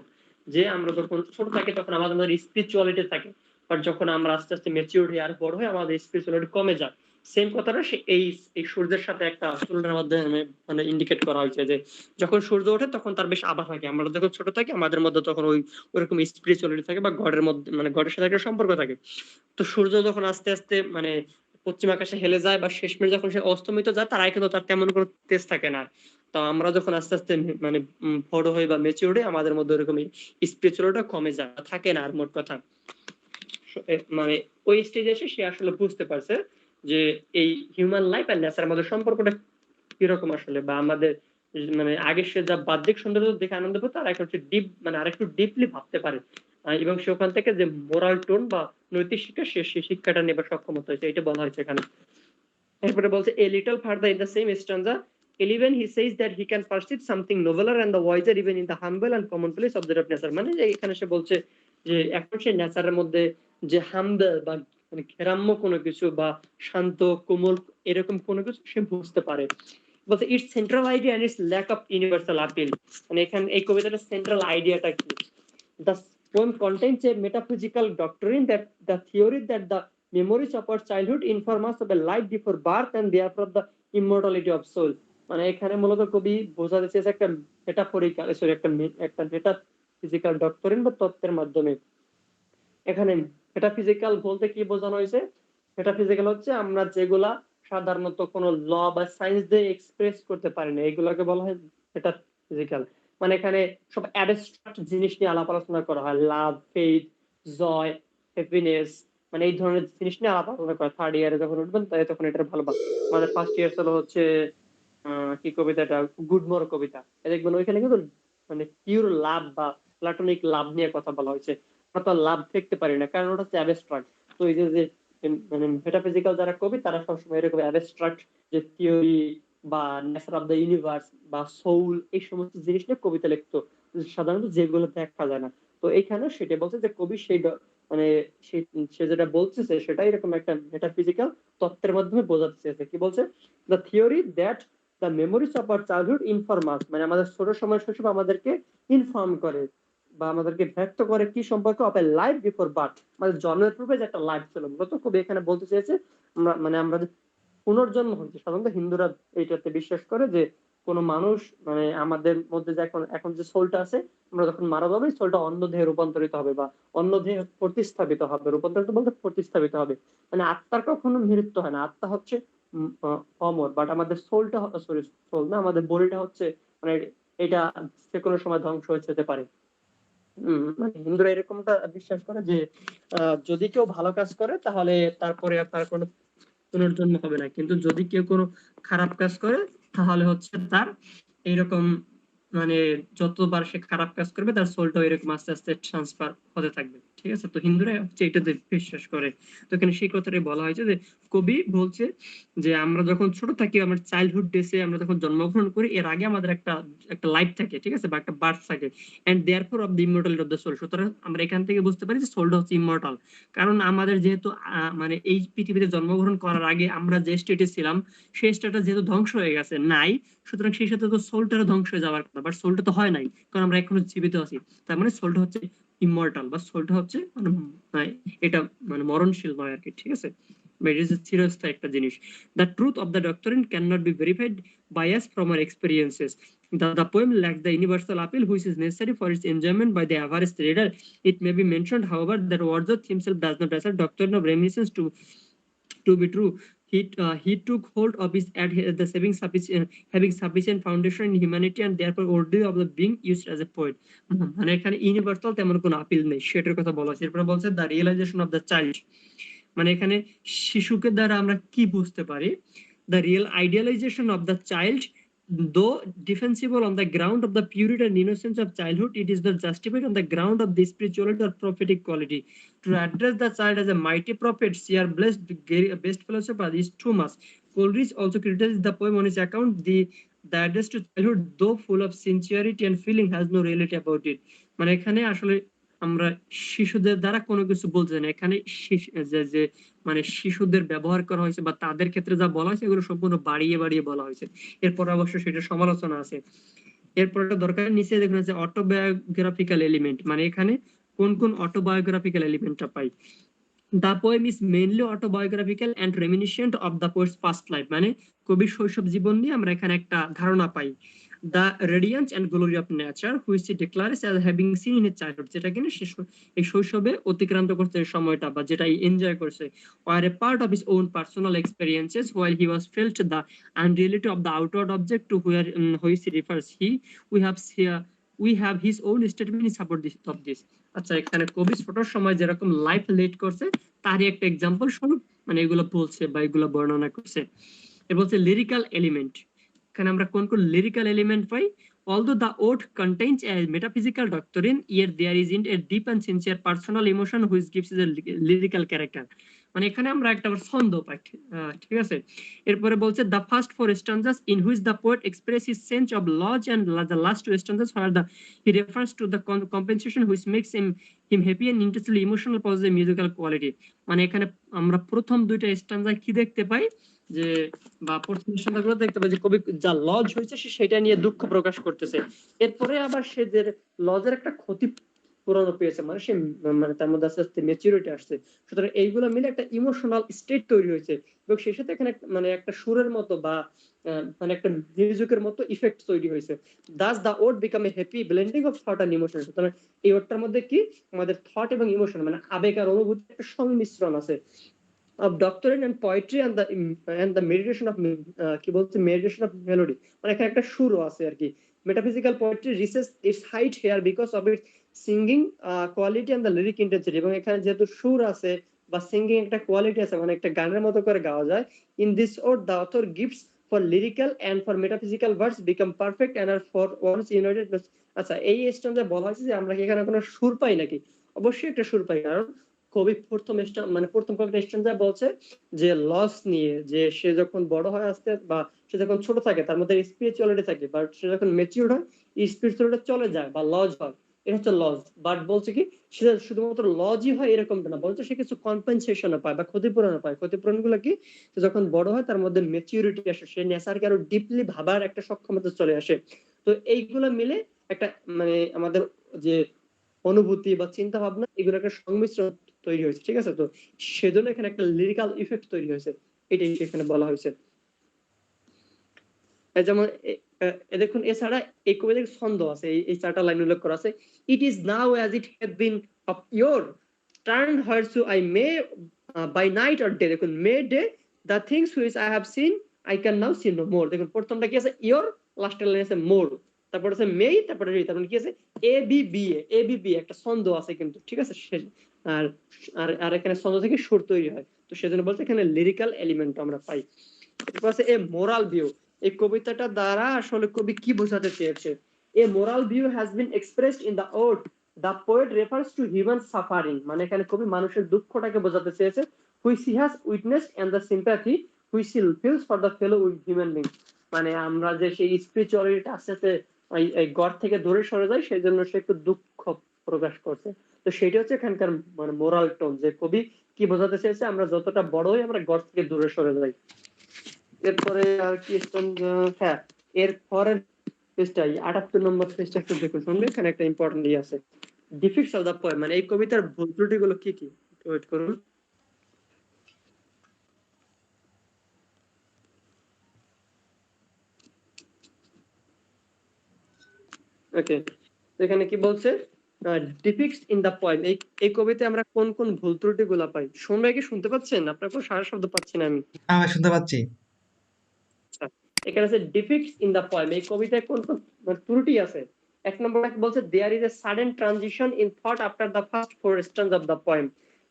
[SPEAKER 1] যে আমরা যখন ছোট থাকি তখন আমাদের মধ্যে স্পিরিচুয়ালিটি থাকে, বাট যখন আমরা আস্তে আস্তে ম্যাচিউর হই আর বড় হই, আমাদের স্পিরিচুয়ালিটি কমে যায়। সেম কথাটা সে এই সূর্যের সাথে একটা তুলনার মাধ্যমে মানে ইন্ডিকেট করা হয়েছে, যে যখন সূর্য ওঠে তখন তার বেশ আভা থাকে, আমরা যখন ছোট থাকি আমাদের মধ্যে তখন ওইরকম স্পিরিচুয়ালিটি থাকে বা গডের মধ্যে মানে গডের সাথে একটা সম্পর্ক থাকে। তো সূর্য যখন আস্তে আস্তে মানে পশ্চিম আকাশে হেলে যায় বা শেষমেশ যখন সে অস্তমিত যায়, তার আগে কিন্তু তার তেমন কোনো তেজ থাকে না। তো আমরা যখন আস্তে আস্তে মানে বড় হই বা ম্যাচিউর হই, আমাদের মধ্যে ওরকম স্পিরিচুয়ালিটি কমে যায়, থাকে না আর মোট কথা। মানে ওই স্টেজে এসে সে আসলে বুঝতে পারছে যে এই হিউম্যান লাইফ আর নেচারের মধ্যে সম্পর্কটা কিরকম আসলে, বা আমাদের মানে আগে সে যা বাহ্যিক সৌন্দর্য দেখে আনন্দ পেত, আর এখন সে ডিপ মানে আরেকটু ডিপলি ভাবতে পারে, এবং সে ওখান থেকে যে মোরাল টোন বা নৈতিক শিক্ষা, সে শিক্ষাটা নেবার সক্ষমতা হয়েছে, এটা বলা হয়েছে এখানে। এরপরে বলছে a little further in the same stanza, 11 he says that he can perceive something nobler and the wiser even in the humble and commonplace object of nature. মানে যে এখানে সে বলছে যে এখন সে নেচারের মধ্যে যে হাম্বল বা মানে গ্রাম্য কোনো কিছু বা শান্ত কোমল এরকম কোনো কিছু সে বুঝতে পারে। বলছে it's central idea and its lack of universal appeal. মানে এখানে এই কবিতাটার সেন্ট্রাল আইডিয়াটা কি, the poem contains a metaphysical doctrine that the theory that the memories of our childhood inform us of a life before birth and therefore the immortality of soul. মানে এখানে মূলত কবি বোঝাতে চেয়েছে একটা মেটাফরিক্যাল সরি একটা মেটাফিজিক্যাল ডক্টরিন বা তত্ত্বের মাধ্যমে। এখানে মেটাফিজিক্যাল বলতে কি বোঝানো হয়েছে? মেটাফিজিক্যাল হচ্ছে আমরা যেগুলা সাধারণত কোনো ল বা সায়েন্স দিয়ে এক্সপ্রেস করতে পারি না, এগুলোকে বলা হয় মেটাফিজিক্যাল। মানে এখানে সব অ্যাবস্ট্রাক্ট জিনিস নিয়ে আলাপ আলোচনা করা হয়। লাভ, ফেইথ, জয়, হ্যাপিনেস, মানে এই ধরনের জিনিস নিয়ে আলাপ আলোচনা করা। থার্ড ইয়ারে যখন উঠবেন তখন এটার ভালো আমাদের ফার্স্ট ইয়ার ছিল হচ্ছে কি কবিতাটা, গুডমোর কবিতা। দেখবেন ওইখানে কিন্তু মানে পিওর লাভ বা প্লাটোনিক লাভ নিয়ে কথা বলা হয়েছে। আমরা তো লাভ দেখতে পারি না, কারণ ওটা হচ্ছে অ্যাবস্ট্রাক্ট। তো এই যে মানে মেটাফিজিক্যাল যারা কবি তারা সবসময় এরকম অ্যাবস্ট্রাক্ট যে থিওরি বা নেচার অফ দ্য ইউনিভার্স বা সোল, এই সমস্ত জিনিস নিয়ে কবিতা লিখতো, সাধারণত যেগুলো দেখা যায় না। তো এইখানে সেটা বলছে যে কবি সেই মানে সে যেটা বলতেছে সেটা এরকম একটা মেটাফিজিক্যাল তত্ত্বের মাধ্যমে বোঝাতে চেয়েছে। কি বলছে? The theory that the memories of our childhood inform us, মানে আমাদের ছোট সময় শৈশব আমাদেরকে ইনফর্ম করে বা আমাদেরকে ব্যক্ত করে কি সম্পর্কে? Of A life before birth, মানে জন্মের পূর্বে যে একটা লাইফ ছিল। মূলত কবি এখানে বলতে চেয়েছে আমরা যে পুনর্জন্ম হচ্ছে, সাধারণত হিন্দুরা এইটাতে বিশ্বাস করে যে কোন মানুষ মানে আমাদের মধ্যে যে এখন যে সোলটা আছে, আমরা যখন মারা যাবো সোলটা অন্য দেহে রূপান্তরিত হবে বা অন্য দেহে প্রতিস্থাপিত হবে। রূপান্তরিত বলতে প্রতিস্থাপিত হবে, মানে আত্মার কখনো মৃত্যু হয় না। আত্মা হচ্ছে অমর, বাট আমাদের সোলটা সরি সোল না, আমাদের বডিটা হচ্ছে মানে এটা যে কোনো সময় ধ্বংস হয়ে যেতে পারে। মানে হিন্দুরা এরকমটা বিশ্বাস করে যে যদি কেউ ভালো কাজ করে তাহলে তারপরে আর তার কোনো পুনর্জন্ম হবে না, কিন্তু যদি কেউ কোনো খারাপ কাজ করে তাহলে হচ্ছে তার এইরকম মানে যতবার সে খারাপ কাজ করবে তার সোলটা এরকম আস্তে আস্তে ট্রান্সফার হতে থাকবে। ঠিক আছে, তো হিন্দুরা হচ্ছে এটাতে বিশ্বাস করে। তো এখানে সেই কথাটাই বলা হয়েছে যে কবি বলছে যে আমরা যখন ছোট থাকি, আমরা চাইল্ডহুড ডেসে আমরা যখন জন্মগ্রহণ করি, এর আগে আমাদের একটা একটা লাইফ থাকে, ঠিক আছে, বা একটা বার্থ থাকে, and therefore of the immortality of the soul. সুতরাং আমরা এখান থেকে বুঝতে পারি যে সোলটা হচ্ছে ইমর্টাল। কারণ আমাদের যেহেতু মানে এই পৃথিবীতে জন্মগ্রহণ করার আগে আমরা যে স্টেটে ছিলাম সেই স্টেটটা যেহেতু ধ্বংস হয়ে গেছে নাই, সুতরাং সেই সাথে তো সোলটারও ধ্বংস হয়ে যাওয়ার কথা, বাট সোলটা তো হয় নাই, কারণ আমরা এখনো জীবিত আছি। তার মানে সোলটা হচ্ছে ইমর্টাল বা সোলটা হচ্ছে মানে এটা মানে মরণশীল নয় আর কি। ঠিক আছে, চিরস্থায়ী একটা জিনিস। The truth of the doctrine can not be verified by us from our experiences. The poem lacks the universal appeal which is necessary for its enjoyment by the average reader. It may be mentioned, however, that Wordsworth himself does not assert doctrine of reminiscence to be true. He took hold of his at the having sufficient foundation in humanity and therefore worthy of the being used as a poet. মানে এখানে universal তেমন কোনো appeal নেই, সেটার কথা বলা হয়েছে। এরপরে বলছে the realisation of the child, মানে এখানে শিশুকে দ্বারা আমরা কি বুঝতে পারি? The real idealisation of the child, though defensible on the ground of the purity and innocence of childhood, it is not justified on the ground of the spirituality or prophetic quality. To address the child as a mighty prophet, seer, blessed, best philosopher is too much. Coleridge also criticizes the poem on his account. The address to childhood, though full of sincerity and feeling, has no reality about it. মানে এখানে আসলে আমরা শিশুদের দ্বারা কোনো কিছু বলতে চাই না। এখানে যে মানে শিশুদের ব্যবহার করা হয়েছে বা তাদের ক্ষেত্রে যা বলা হয়েছে এগুলো সম্পূর্ণ বাড়িয়ে বাড়িয়ে বলা হয়েছে। এরপর অবশ্য সেটা সমালোচনা আছে। এরপর একটা দরকার নিচে দেখুন যে অটোবায়োগ্রাফিক্যাল এলিমেন্ট, মানে এখানে কোন কোন অটোবায়োগ্রাফিক্যাল এলিমেন্টটা পাই? The poem is mainly autobiographical and reminiscent of the poet's past life, মানে কবির শৈশব জীবন নিয়ে আমরা এখানে একটা ধারণা পাই। The radiance and glory of nature which he declares as having seen in his childhood, যেটা কিনা এই শৈশবে অতিক্রান্ত করছে সময়টা বা যেটা এনজয় করছে, or a part of his own personal experiences while he was felt the unreality of the outward object to which he refers. We have his own statement in support of this. আচ্ছা, এখানে কবি ছোট সময় যেরকম life lead করছে তারই একটা example স্বরূপ মানে এগুলো বলছে বা এগুলো বর্ণনা করছে। এ বলছে লিরিক্যাল এলিমেন্ট, এখানে আমরা কোন কোন lyrical element pi? Although the ode contains a metaphysical doctrine, yet there is in a deep and sincere personal emotion which gives it a lyrical character. মানে এখানে আমরা একটা ছন্দ পাই। ঠিক আছে, এরপরে বলছে the first four stanzas in which the poet expresses his sense of loss and the last two stanzas where he refers to the compensation which makes him happy and intensely emotional possess a musical quality. মানে এখানে আমরা প্রথম দুইটা স্ট্যান্জা কি দেখতে পাই যে বা প্রথম স্ট্যান্জাগুলো দেখতে পাই যে কবি যা লজ হয়েছে সেটা নিয়ে দুঃখ প্রকাশ করতেছে। এরপরে আবার সে যে লজের একটা ক্ষতি পুরানো পেয়েছে, মানে সে মানে তার মধ্যে আস্তে আস্তে ম্যাচুরিটি আসছে। সুতরাং এইগুলো মিলে একটা ইমোশনাল স্টেট তৈরি হয়েছে এবং সেই সাথে এখানে মানে একটা সুরের মতো বা মানে একটা মিউজিকের মতো ইফেক্ট তৈরি হয়েছে। Thus the ode became a happy blending of thought and emotion. সুতরাং এই ওডটার মধ্যে কি আমাদের থট এবং ইমোশন মানে আবেগ আর অনুভূতির একটা সংমিশ্রণ আছে। of doctrine and poetry and the meditation of কি বলছে meditation of melody, মানে এখানে একটা সুরও আছে আর কি। metaphysical poetry reaches its height here because of its singing quality and the lyric intensity, এবং এখানে যেহেতু সুর আছে বা সিঙ্গিং একটা কোয়ালিটি আছে মানে একটা গানের মতো করে গাওয়া যায়। in this ode the author gives for lyrical and for metaphysical words become perfect and are for once united. আচ্ছা, এই স্ট্যান্ডে বলা হয়েছে যে আমরা কি এখানে কোনো সুর পাই নাকি? অবশ্যই একটা সুর পাই, কারণ কবি প্রথম কবিতা স্ট্যান্ডা বলছে যে লস নিয়ে, যে সে যখন বড় হয় আস্তে বা সে যখন ছোট থাকে তার মধ্যে স্পিরিচুয়ালিটি থাকে, বাট সে যখন ম্যাচিউর হয় স্পিরিচুয়ালিটি চলে যায় বা লজ হয়, এটা হচ্ছে লজ। বাট বলছে কি সে শুধুমাত্র লজই হয় এরকম না, বলছে সে কিছু কম্পেনসেশনও পায় বা ক্ষতিপূরণ পায়। ক্ষতিপূরণ গুলো কি, সে যখন বড় হয় তার মধ্যে ম্যাচিউরিটি আসে, সে নেচারকে আরো ডিপলি ভাবার একটা সক্ষমতা চলে আসে। তো এইগুলো মিলে একটা মানে আমাদের যে অনুভূতি বা চিন্তা ভাবনা এগুলো একটা সংমিশ্রণ তৈরি হয়েছে, ঠিক আছে? তো সেজন্য এখানে একটা লিরিক্যাল ইফেক্ট তৈরি হয়েছে, এটাই এখানে বলা হয়েছে। যেমন দেখুন এছাড়া এই কবিতার ছন্দ আছে, এই চারটা লাইন উল্লেখ করা আছে। It is now as it had been of yore turn whereso I may by night or day. দেখুন may day the things which I have seen I can now see no more. দেখুন প্রথমটা কি আছে your, লাস্টের line আছে মোর, তারপর আছে মে, তারপরে তারপরে কি আছে A B B A B B একটা ছন্দ আছে কিন্তু, ঠিক আছে? আর আর এখানে ছন্দ থেকে সুর তৈরি হয়, তো সেজন্য বলতে এখানে লিরিক্যাল এলিমেন্ট আমরা পাই। এরপর আছে এ মোরাল ভিউ। এই কবিতাটা দ্বারা আসলে কবি কি বোঝাতে চেয়েছে? A moral view has been expressed in the ode the poet refers to human suffering. মানে এখানে কবি মানুষের দুঃখটাকে বোঝাতে চেয়েছে, which he has witnessed and the sympathy which he feels for the fellow human being. মানে আমরা যে সেই স্পিরিচুয়ালিটি আস্তে এই গড থেকে দূরে সরে যায়, সেই জন্য সে একটু দুঃখ প্রকাশ করছে। তো সেটা হচ্ছে এখানকার মানে মোরাল টোন, যে কবি কি বোঝাতে চেয়েছে, আমরা যতটা বড় হই আমরা গড থেকে দূরে সরে যাই। এরপরে আর কি হ্যাঁ, এর পরের পেজটাই 78 নম্বর পেজটা একটু দেখুন সঙ্গে, এখানে একটা ইম্পর্টেন্ট ই আছে, ডিফিক্টস অফ দ্য পোয়েম। মানে এই কবিতার ভুল ত্রুটি গুলো কি কি, ওয়েট করুন। ওকে, এখানে কি বলছে ডিফিক্টস ইন দ্য পোয়েম, এই কবিতায় আমরা কোন কোন ভুল ত্রুটি গুলা পাই? সবাই কি শুনতে পাচ্ছেন? আপনার কোনো সারা শব্দ পাচ্ছি না আমি।
[SPEAKER 3] আমি শুনতে পাচ্ছি।
[SPEAKER 1] আচ্ছা, এখানে আছে ডিফিক্টস ইন দ্য পোয়েম, এই কবিতায় কোন কোন ত্রুটি আছে? এক নম্বর বলছে there is a sudden transition in thought after the first four stanzas of the poem.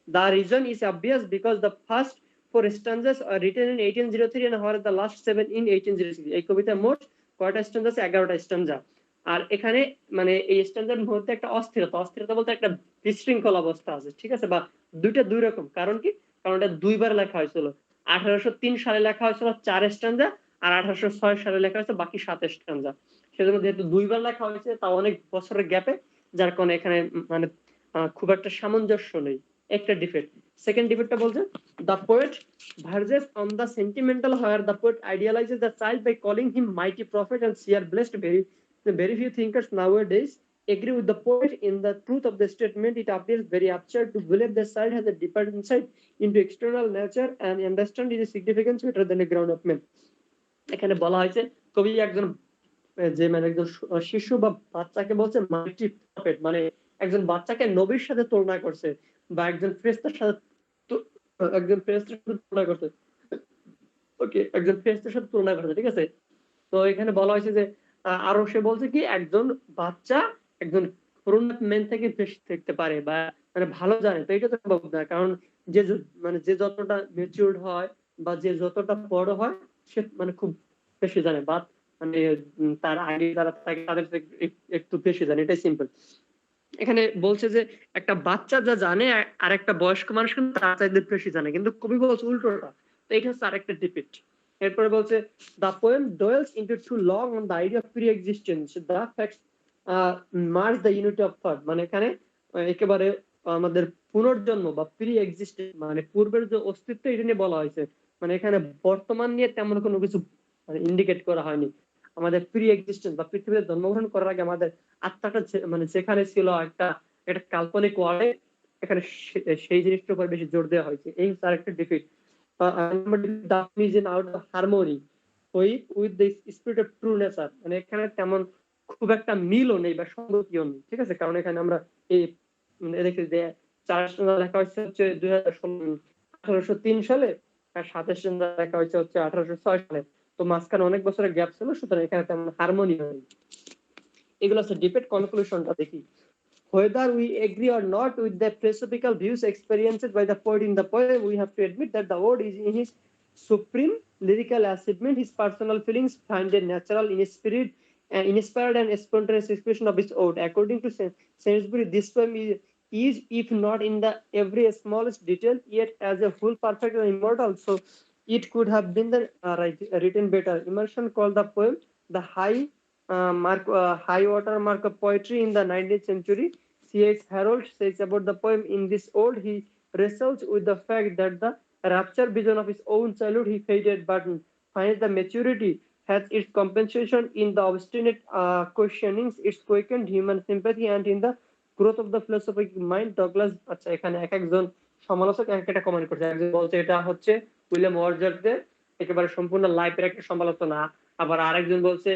[SPEAKER 1] The reason is obvious because the first four stanzas are written in 1803 and whereas the last 7 in 1806। এই কবিতায় মোট কয়টা stance আছে? 11টা স্ট্যান্সা। আর এখানে মানে এই স্ট্যান্সের মধ্যে একটা অস্থিরতা বলতে একটা বিশৃঙ্খল অবস্থা আছে, ঠিক আছে? বা দুইটা দুই রকম, কারণ কি? কারণ এটা দুইবার লেখা হয়েছিল। 1803 সালে লেখা হয়েছিল 4 স্ট্যান্সা, আর 1806 সালে লেখা হয়েছে বাকি 7 স্ট্যান্সা। সেজন্য যেহেতু দুইবার লেখা হয়েছে তাও অনেক বছরের গ্যাপে, যার কারণে এখানে মানে খুব একটা সামঞ্জস্য নেই, একটা ডিফেক্ট। সেকেন্ড ডিফেক্টটা বলছে the poet verges on the sentimental where the poet idealizes the child by calling him mighty prophet and seer blessed. Very few thinkers nowadays agree with the poet in the truth of the statement. It appears very absurd to believe the child has a deeper insight into external nature and understand its significance better than a grown up man. এখানে বলা হয়েছে কবি একজন যে মানে একজন শিশু বা বাচ্চাকে বলছে মাইটি প্রফেট, মানে একজন বাচ্চাকে নবীর সাথে তুলনা করছে বা একজন ফেরেশতার সাথে তুলনা করছে। ওকে, একজন ফেরেশতার সাথে তুলনা করছে, ঠিক আছে? তো এখানে বলা হয়েছে যে আরো সে বলছে কি একজন বাচ্চা একজন grown up man থেকে বেশি দেখতে পারে বা মানে ভালো জানে। তো এটা তো সম্ভব না, কারণ মানে যে যতটা ম্যাচিউরড হয় বা যে যতটা বড় হয় সে মানে খুব বেশি জানে বা মানে তার আগে যারা থাকে তাদের থেকে একটু বেশি জানে, এটাই সিম্পল। এখানে বলছে যে একটা বাচ্চা যা জানে আর একটা বয়স্ক মানুষ কিন্তু তার চাইতে বেশি জানে, কিন্তু কবি বলছে উল্টোটা। তো এটা হচ্ছে আরেকটা ডিফিক্ট। এরপরে বলছে the poem dwells into too long on the idea of pre-existence, the facts mark the unity of thought। মানে এখানে একেবারে আমাদের পুনর্জন্ম বা প্রি এক্সিস্টেন্স মানে পূর্বের যে অস্তিত্ব এটা নিয়ে বলা হয়েছে। মানে এখানে বর্তমান নিয়ে তেমন কোনো কিছু মানে ইন্ডিকেট করা হয়নি। আমাদের প্রি এক্সিস্টেন্স বা পৃথিবীতে জন্মগ্রহণ করার আগে আমাদের আত্মাটা মানে যেখানে ছিল একটা একটা কাল্পনিক ওয়ার্ডে এখানে সেই জিনিসটার উপর বেশি জোর দেওয়া হয়েছে। এই হচ্ছে আরেকটা defeat. The is in out of harmony with the spirit of true nature, মানে এখানে তেমন খুব একটা মিলও নেই বা সঙ্গতিও নেই, ঠিক আছে। কারণ এখানে আমরা এই দেখি যে 4 লেখা হচ্ছে 1803 সালে, আর 27 লেখা হচ্ছে 1806 সালে। তো মাঝখানে অনেক বছরের গ্যাপ ছিল, সুতরাং এখানে তেমন হারমোনি নেই। এগুলো হচ্ছে ডিবেট। কনক্লুশনটা দেখি। Whether we agree or not with the philosophical views experienced by the poet in the poem, we have to admit that the word is in his supreme lyrical achievement. His personal feelings find a natural, inspired and spontaneous expression of his ode. According to Sainsbury, this poem is, if not in the every smallest detail, yet as a whole perfect and immortal. So it could have been written better. Emerson called the poem the high water mark of poetry in the 19th century. C.H. Harold says about the poem, in this ode, he wrestles with the fact that the rapture vision of his own childhood he faded, but finds the maturity has its compensation in the obstinate questionings, its quickened human sympathy, and in the growth of the philosophic mind. Douglas, আচ্ছা এখানে এক একজন সমালোচক একটা comment করছে। একজন বলছে এটা হচ্ছে উইলিয়াম ওয়ার্ডসওয়ার্থের একেবারে সম্পূর্ণ লাইফের একটা সমালোচনা, আবার আরেকজন বলছে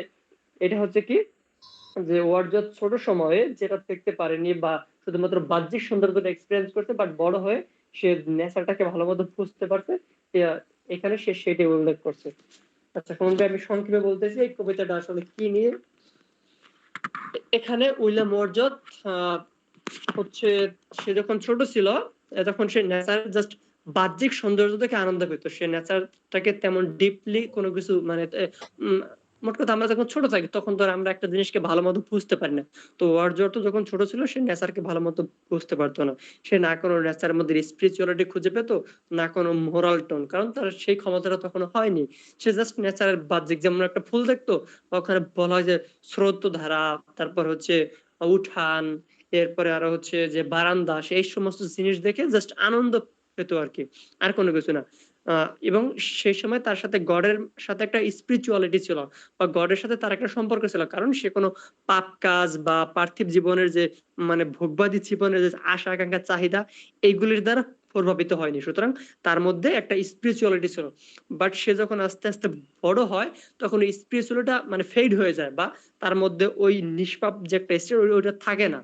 [SPEAKER 1] এটা হচ্ছে কি যে ওয়ার্ডসওয়ার্থ ছোট সময়ে যেটা দেখতে পারেনি বা শুধুমাত্র বাহ্যিক সৌন্দর্যটা এক্সপেরিয়েন্স করতে, বাট বড় হয়ে সে নেচারটাকে ভালো মতো বুঝতে পারছে, এখানে সে সেটাই উল্লেখ করছে। আচ্ছা কোনটা আমি সংক্ষেপে বলতেছি এই কবিতাটা আসলে কি নিয়ে। এখানে উইলিয়াম ওয়ার্ডসওয়ার্থ হচ্ছে সে যখন ছোট ছিল তখন সে নেচার জাস্ট বাহ্যিক সৌন্দর্য দেখে আনন্দ পেত, সে নেচারটাকে তেমন ডিপলি কোনো কিছু মানে মোট কথা আমরা যখন ছোট থাকি তখন তো আমরা একটা জিনিসকে ভালো মতো বুঝতে পারি না। তো ওয়ার্ডসওয়ার্থ যখন ছোট ছিল সে নেচারকে ভালো মতো বুঝতে পারতো না, সে না কোনো নেচারের মধ্যে স্পিরিচুয়ালিটি খুঁজে পেত, না কোনো মোরাল টোন, কারণ তার সেই ক্ষমতাটা তখন হয়নি। সে জাস্ট নেচারের বাহ্যিক, যেমন একটা ফুল দেখতো ওখানে বলা হয় যে স্রোত ধারা, তারপর হচ্ছে উঠান, এরপরে আরো হচ্ছে যে বারান্দা, এই সমস্ত জিনিস দেখে জাস্ট আনন্দ পেত আর কি, আর কোনো কিছু না। এবং সেই সময় তার সাথে গডের সাথে একটা স্পিরিচুয়ালিটি ছিল বা গডের সাথে তার একটা সম্পর্ক ছিল, কারণ সে কোনো পাপ কাজ বা পার্থিব জীবনের যে মানে ভোগবাদী জীবনের যে আশা আকাঙ্ক্ষা চাহিদা এইগুলির দ্বারা প্রভাবিত হয়নি, সুতরাং তার মধ্যে একটা স্পিরিচুয়ালিটি ছিল। বাট সে যখন আস্তে আস্তে বড় হয় তখন ওই স্পিরিচুয়ালিটা মানে ফেড হয়ে যায় বা তার মধ্যে ওই নিষ্পাপ যে একটা স্টেট ওইটা থাকে না।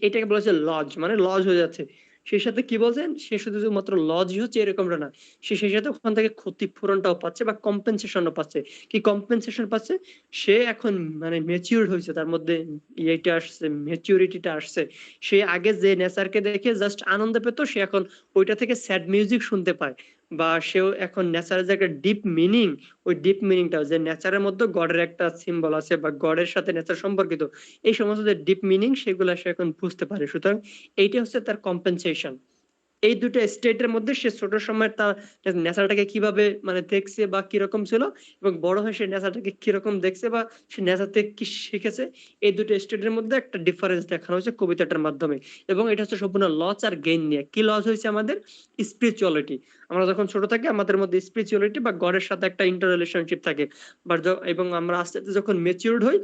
[SPEAKER 1] এইটাকে বলা হচ্ছে লজ, মানে লজ হয়ে যাচ্ছে। সেই সাথে কি বলছেন, সে শুধুমাত্র লজই হচ্ছে এরকমটা না, সে সেই সাথে ওখান থেকে ক্ষতিপূরণটাও পাচ্ছে বা কম্পেনসেশনও পাচ্ছে। কি কম্পেনসেশন পাচ্ছে, সে এখন মানে ম্যাচিউরড হয়েছে, তার মধ্যে এইটা আসছে, ম্যাচিউরিটিটা আসছে। সে আগে যে নেচারকে দেখে জাস্ট আনন্দ পেত, সে এখন ওইটা থেকে স্যাড মিউজিক শুনতে পায়, বা সেও এখন নেচারের যে একটা ডিপ মিনিং, ওই ডিপ মিনিংটা যে নেচারের মধ্যে গডের একটা সিম্বল আছে বা গডের সাথে নেচার সম্পর্কিত, এই সমস্ত যে ডিপ মিনিং সেগুলো সে এখন বুঝতে পারে। সুতরাং এইটা হচ্ছে তার কম্পেনসেশন। এই দুটো স্টেটের মধ্যে সে ছোট সময় তার নেচারটাকে কিভাবে মানে দেখছে বা কিরকম ছিল, এবং বড় হয়ে সে নেচারটাকে কিরকম দেখছে বা সে নেচার থেকে কি শিখেছে, এই দুটো স্টেটের মধ্যে একটা ডিফারেন্স দেখানো হয়েছে কবিতাটার মাধ্যমে। এবং এটা হচ্ছে সম্পূর্ণ লস আর গেইন নিয়ে। কি লস হয়েছে আমাদের? স্পিরিচুয়ালিটি। আমরা যখন ছোট থাকি আমাদের মধ্যে স্পিরিচুয়ালিটি বা গডের সাথে একটা ইন্টার রিলেশনশিপ থাকে, বাট এবং আমরা আস্তে আস্তে যখন ম্যাচিউরড হই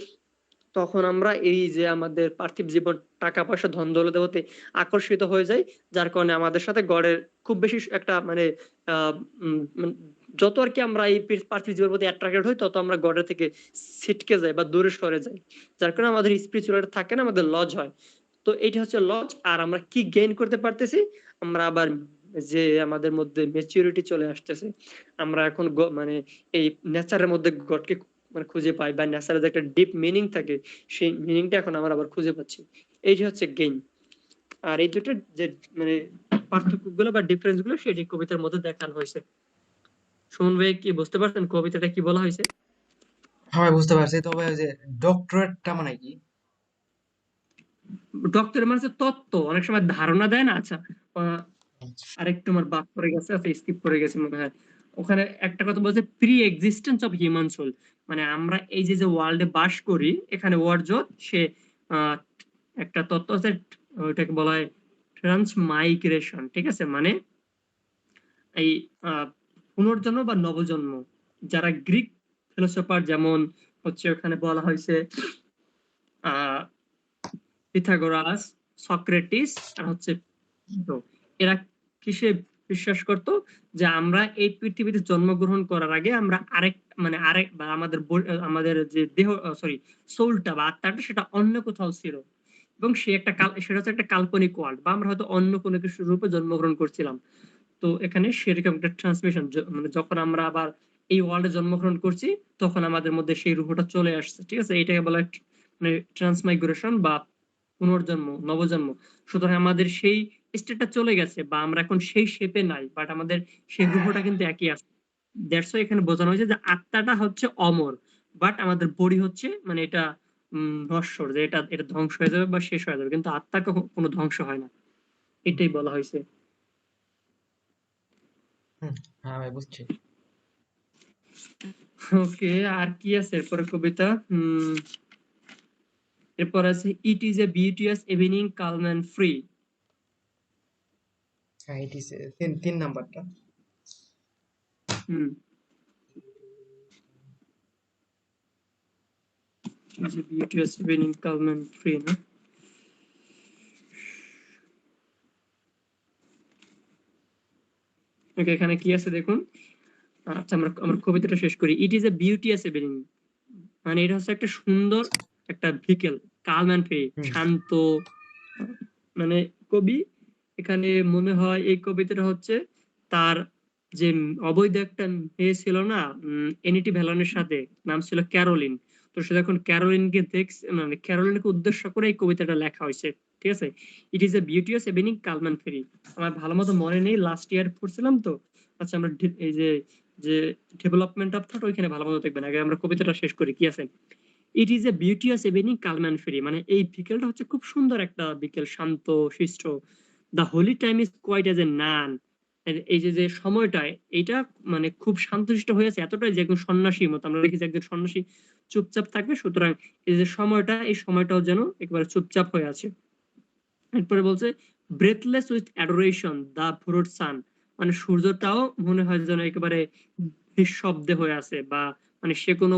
[SPEAKER 1] তখন আমরা এই যে আমাদের পার্থিব জীবন, টাকা পয়সা, ধন দৌলতের প্রতি আকর্ষিত হয়ে যাই, যার কারণে আমাদের সাথে গড়ের খুব বেশি একটা মানে যত আর কি আমরা এই পার্থিব জীবনের প্রতি অ্যাট্রাক্টেড হই তত আমরা গড়ের থেকে ছিটকে যাই বা দূরে সরে যাই, যার কারণে আমাদের স্পিরিচুয়ালিটি থাকে না, আমাদের লজ হয়। তো এইটা হচ্ছে লজ। আর আমরা কি গেইন করতে পারতেছি, আমরা আবার যে আমাদের মধ্যে ম্যাচুরিটি চলে আসতেছে, আমরা এখন মানে এই নেচারের মধ্যে গডকে মানে খুঁজে পাই, বা নেচারের যে একটা ডিপ মিনিং থাকে সেই মিনিংটা এখন আমরা আবার খুঁজে পাচ্ছি। এই যে হচ্ছে গেইন। আর এই দুটো যে মানে পার্থক্যগুলো বা ডিফারেন্স গুলো সেটি কবিতার মধ্যে দেখানো হয়েছে। সুমন ভাই কি বুঝতে পারছেন কবিতাটা কি বলা হয়েছে?
[SPEAKER 3] হ্যাঁ বুঝতে পারছি, তবে ওই যে ডক্টরেটটা মানে কি?
[SPEAKER 2] ডক্টর মানে হচ্ছে তত্ত্ব, অনেক সময় ধারণা দেয় না। আচ্ছা আরেকটু আমার বাদ পড়ে গেছে, আচ্ছা স্কিপ করে গেছি মনে হয়। ওখানে একটা কথা বলছে pre existence of human soul, মানে আমরা এই যে যে ওয়ার্ল্ডে বাস করি, এখানে ওয়ার্ডসওয়ার্থ সে একটা তত্ত্ব আছে, ওইটাকে বলা হয় ট্রান্সমাইগ্রেশন, ঠিক আছে, মানে এই পুনর্জন্ম বা নবজন্ম। যারা গ্রিক ফিলোসফার, যেমন হচ্ছে ওখানে বলা হয়েছে পিথাগোরাস, সক্রেটিস আর হচ্ছে প্লেটো। এরা কিসে বিশ্বাস করতো যে আমরা এই পৃথিবীতে জন্মগ্রহণ করার আগে আমরা আরেক বা আমাদের যে দেহ, সরি, সোলটা বা আত্মাটা সেটা অন্য কোথাও ছিল, এবং সেটা হচ্ছে একটা কাল্পনিক ওয়ার্ল্ড, বা আমরা হয়তো অন্য কোনো কিছু রূপে জন্মগ্রহণ করছিলাম। তো এখানে সেরকম একটা ট্রান্সমিশন, মানে যখন আমরা আবার এই ওয়ার্ল্ডে জন্মগ্রহণ করছি তখন আমাদের মধ্যে সেই রূপটা চলে আসছে, ঠিক আছে, এটাকে বলা হয় মানে ট্রান্সমাইগ্রেশন বা পুনর্জন্ম, নবজন্ম। সুতরাং আমাদের সেই স্টেটটা চলে গেছে, বা আমরা এখন সেই শেপে নাই, বাট আমাদের সেই রূপটা কিন্তু একই আছে। দ্যাটস ওয়াই এখানে বোঝানো হয়েছে যে আত্মাটা হচ্ছে অমর, বাট আমাদের বডি হচ্ছে মানে এটা নশ্বর, যে এটা এটা ধ্বংস হয়ে যাবে বা শেষ হয়ে যাবে, কিন্তু আত্মা কোনো ধ্বংস হয় না, এটাই বলা হয়েছে।
[SPEAKER 3] হুম, হ্যাঁ ভাই বুঝছি।
[SPEAKER 2] ওকে, আর কি আছে এরপরে কবিতা? এরপর আছে it is a beauteous evening calm and free.
[SPEAKER 3] হ্যাঁ এটি তিন নাম্বারটা।
[SPEAKER 2] Hmm, it is a beauteous evening calm and free না? ওকে, এখানে কি আছে দেখুন। আচ্ছা, আমরা আমার কবিতাটা শেষ করি। ইট ইজ এ বিউটিয়াস ইভিনিং, মানে এটা হচ্ছে একটা সুন্দর একটা বিকেল, কালম এন্ড ফ্রি,
[SPEAKER 3] হুম।
[SPEAKER 2] শান্ত। মানে কবি এখানে মনে হয় এই কবিতাটা হচ্ছে তার যে অবৈধ একটা মেয়ে ছিল না, এনিটি ভ্যালনের সাথে, নাম ছিল ক্যারোলিন। তো সে যখন ক্যারোলিনকে দেখছে, মানে ক্যারোলিনকে উদ্দেশ্য করে এই কবিতাটা লেখা হয়েছে, ঠিক আছে। It is a beauteous evening কালমান ফেরি। আমার ভালো মতো মনে নেই, লাস্ট ইয়ার পড়ছিলাম তো। আচ্ছা, আমরা এই যে যে ডেভেলপমেন্ট অফ থট ওইখানে ভালো মতো দেখবেন, আগে আমরা কবিতাটা শেষ করি কি আছে। It is a beauteous evening calm and free, মানে এই বিকেলটা হচ্ছে খুব সুন্দর একটা বিকেল, শান্ত শিষ্ট। The holy time is quiet as a nun, এই যে যে সময়টা, এটা মানে খুব শান্তশিষ্ট হয়েছে এতটাই যে একজন সন্ন্যাসীর মতো, আমরা দেখি যে একজন সন্ন্যাসী চুপচাপ থাকবে, সুতরাং এই যে সময়টা, এই সময়টাও যেন একেবারে চুপচাপ হয়ে আছে। এরপরে বলছে ব্রেথলেস উইথ অ্যাডোরেশন দ্য ভোরড সান, মানে সূর্যটাও মনে হয় যেন একেবারে নিঃশব্দে হয়ে আছে, বা মানে সে কোনো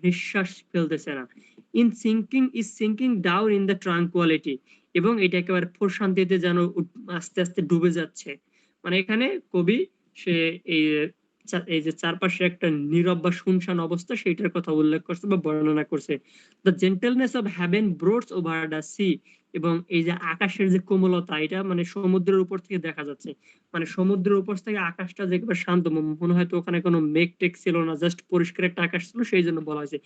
[SPEAKER 2] নিঃশ্বাস ফেলতেছে না। In sinking is sinking down in the tranquillity, এবং এটা একেবারে প্রশান্তিতে যেন আস্তে আস্তে ডুবে যাচ্ছে। মানে এখানে কবি সে এই এই যে চারপাশে একটা নীরব বা শুনশান অবস্থা সেইটার কথা উল্লেখ করছে বা বর্ণনা করছে। The gentleness of heaven broods over the sea, এবং এই যে আকাশের যে কোমলতা, এটা মানে সমুদ্রের উপর থেকে দেখা যাচ্ছে, মানে সমুদ্রের উপর থেকে আকাশটা যে একেবারে শান্ত, মনে হয় তো ওখানে কোনো মেঘ টেক ছিল না, জাস্ট পরিষ্কার একটা আকাশ ছিল, সেই জন্য বলা হয়েছে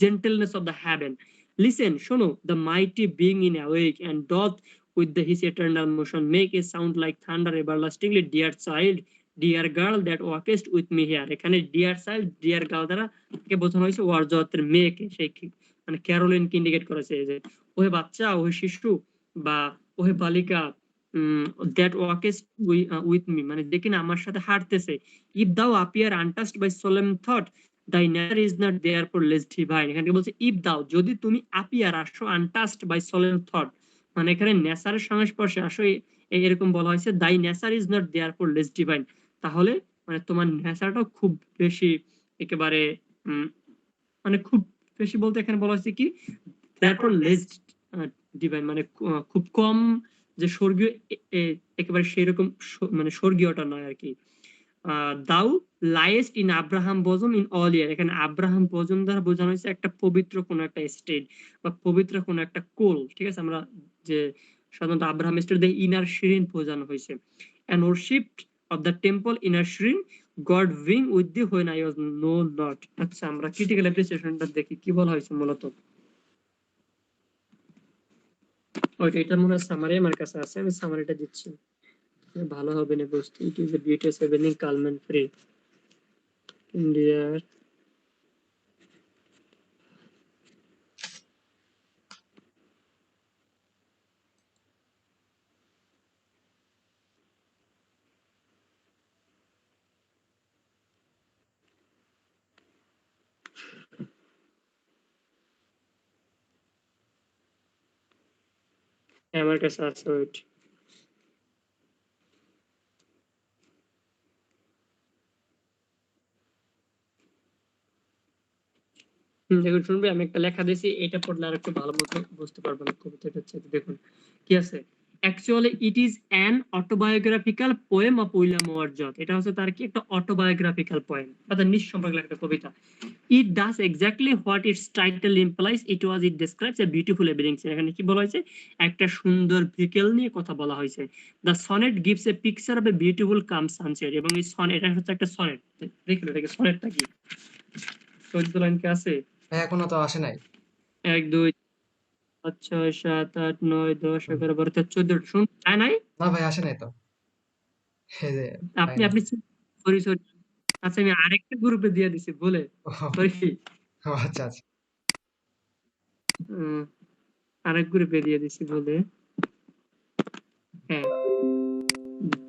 [SPEAKER 2] gentleness of the heaven. Listen, শোনো, the mighty being in awake and doth with the his eternal motion make a sound like thunder everlastingly dear child dear girl that walkest with me here. এখানে dear child dear girl দ্বারা কে বোঝানো হয়েছে war জগতের মেয়েকে, সেই মানে ক্যারোলিনকে indicate করেছে, যে ওহে বাচ্চা, ওহে শিশু, বা ওহে বালিকা, দ্যাট ওয়াকেস উইথ মি, মানে যে কিনা আমার সাথে হাঁটতেছে। If thou appear untouched by solemn thought thy nature is not therefore less divine. এখানে বলছে ইফ দাও, যদি তুমি অ্যাপিয়ার আসো আনটাচড বাই সোলেম থট, মানে এখানে নেচারের সংস্পর্শে আসো, এরকম বলা হয়েছে thy nature is not therefore less divine, তাহলে মানে তোমার নেচারটাও খুব বেশি একেবারে মানে খুব বেশি বলতে এখানে বলা হয়েছে কি দ্যাটফর লেস ডিভাইন, মানে খুব কম যে স্বর্গীয়, একেবারে সেরকম মানে স্বর্গীয়টা নয় আর কি। Thou liest in Abraham bosom in all year, এখানে আব্রাহাম বজম দ্বারা বোঝানো হয়েছে একটা পবিত্র কোন একটা স্টেট বা পবিত্র কোন একটা কোল, ঠিক আছে। আমরা যে সাধারণত আব্রাহাম স্টেট দিয়ে ইনার শিরিন বোঝানো হয়েছে। And worship of the temple inner shrine God উইং with thee when I was no not. আচ্ছা, আমরা ক্রিটিক্যাল অ্যাপ্রিসিয়েশনটা দেখি কি বলা হয়েছে মূলত। ওইটা, এটা মনে হয় সামারি আমার কাছে আছে, আমি সামারিটা দিচ্ছি, ভালো হবে না বুঝতে। It is a beautiful evening calm and free ইন্ডিয়ার। আমার কাছে আছে ওইটা। দেখুন শুনবে, আমি একটা লেখা দিয়েছি, এটা পড়লে আর একটু ভালো মতো বুঝতে পারবেন কবিতাটা হচ্ছে। দেখুন কি আছে, actually it is an autobiographical poem of William Wordsworth. এটা হচ্ছে তার কি একটা অটোবায়োগ্রাফিক্যাল পোয়েম, অর্থাৎ নিঃসম্পর্ক একটা কবিতা। It does exactly what its title implies, it describes a beautiful evening scene. এখানে কি বলা হয়েছে, একটা সুন্দর বিকেল নিয়ে কথা বলা হয়েছে। The sonnet gives a picture of a beautiful calm sunset. এবং এই সনেট, এটা হচ্ছে একটা সনেট। দেখুন এটাকে সনেটটা কি, 14 লাইন কি আছে?
[SPEAKER 3] ভাই এখনো তো আসে নাই।
[SPEAKER 2] 1 2 5 6 7 8 9 10 11 12 13 14 শুন যায় নাই?
[SPEAKER 3] না ভাই আসে নাই তো, এই যে পাই
[SPEAKER 2] আপনি
[SPEAKER 3] নাই।
[SPEAKER 2] আপনি সরি সরি, আচ্ছা আমি আরেকটা গ্রুপে দিয়ে দিছি বলে, সরি।
[SPEAKER 3] ও আচ্ছা আচ্ছা।
[SPEAKER 2] আরেক গ্রুপে দিয়ে দিছি বলে। হ্যাঁ,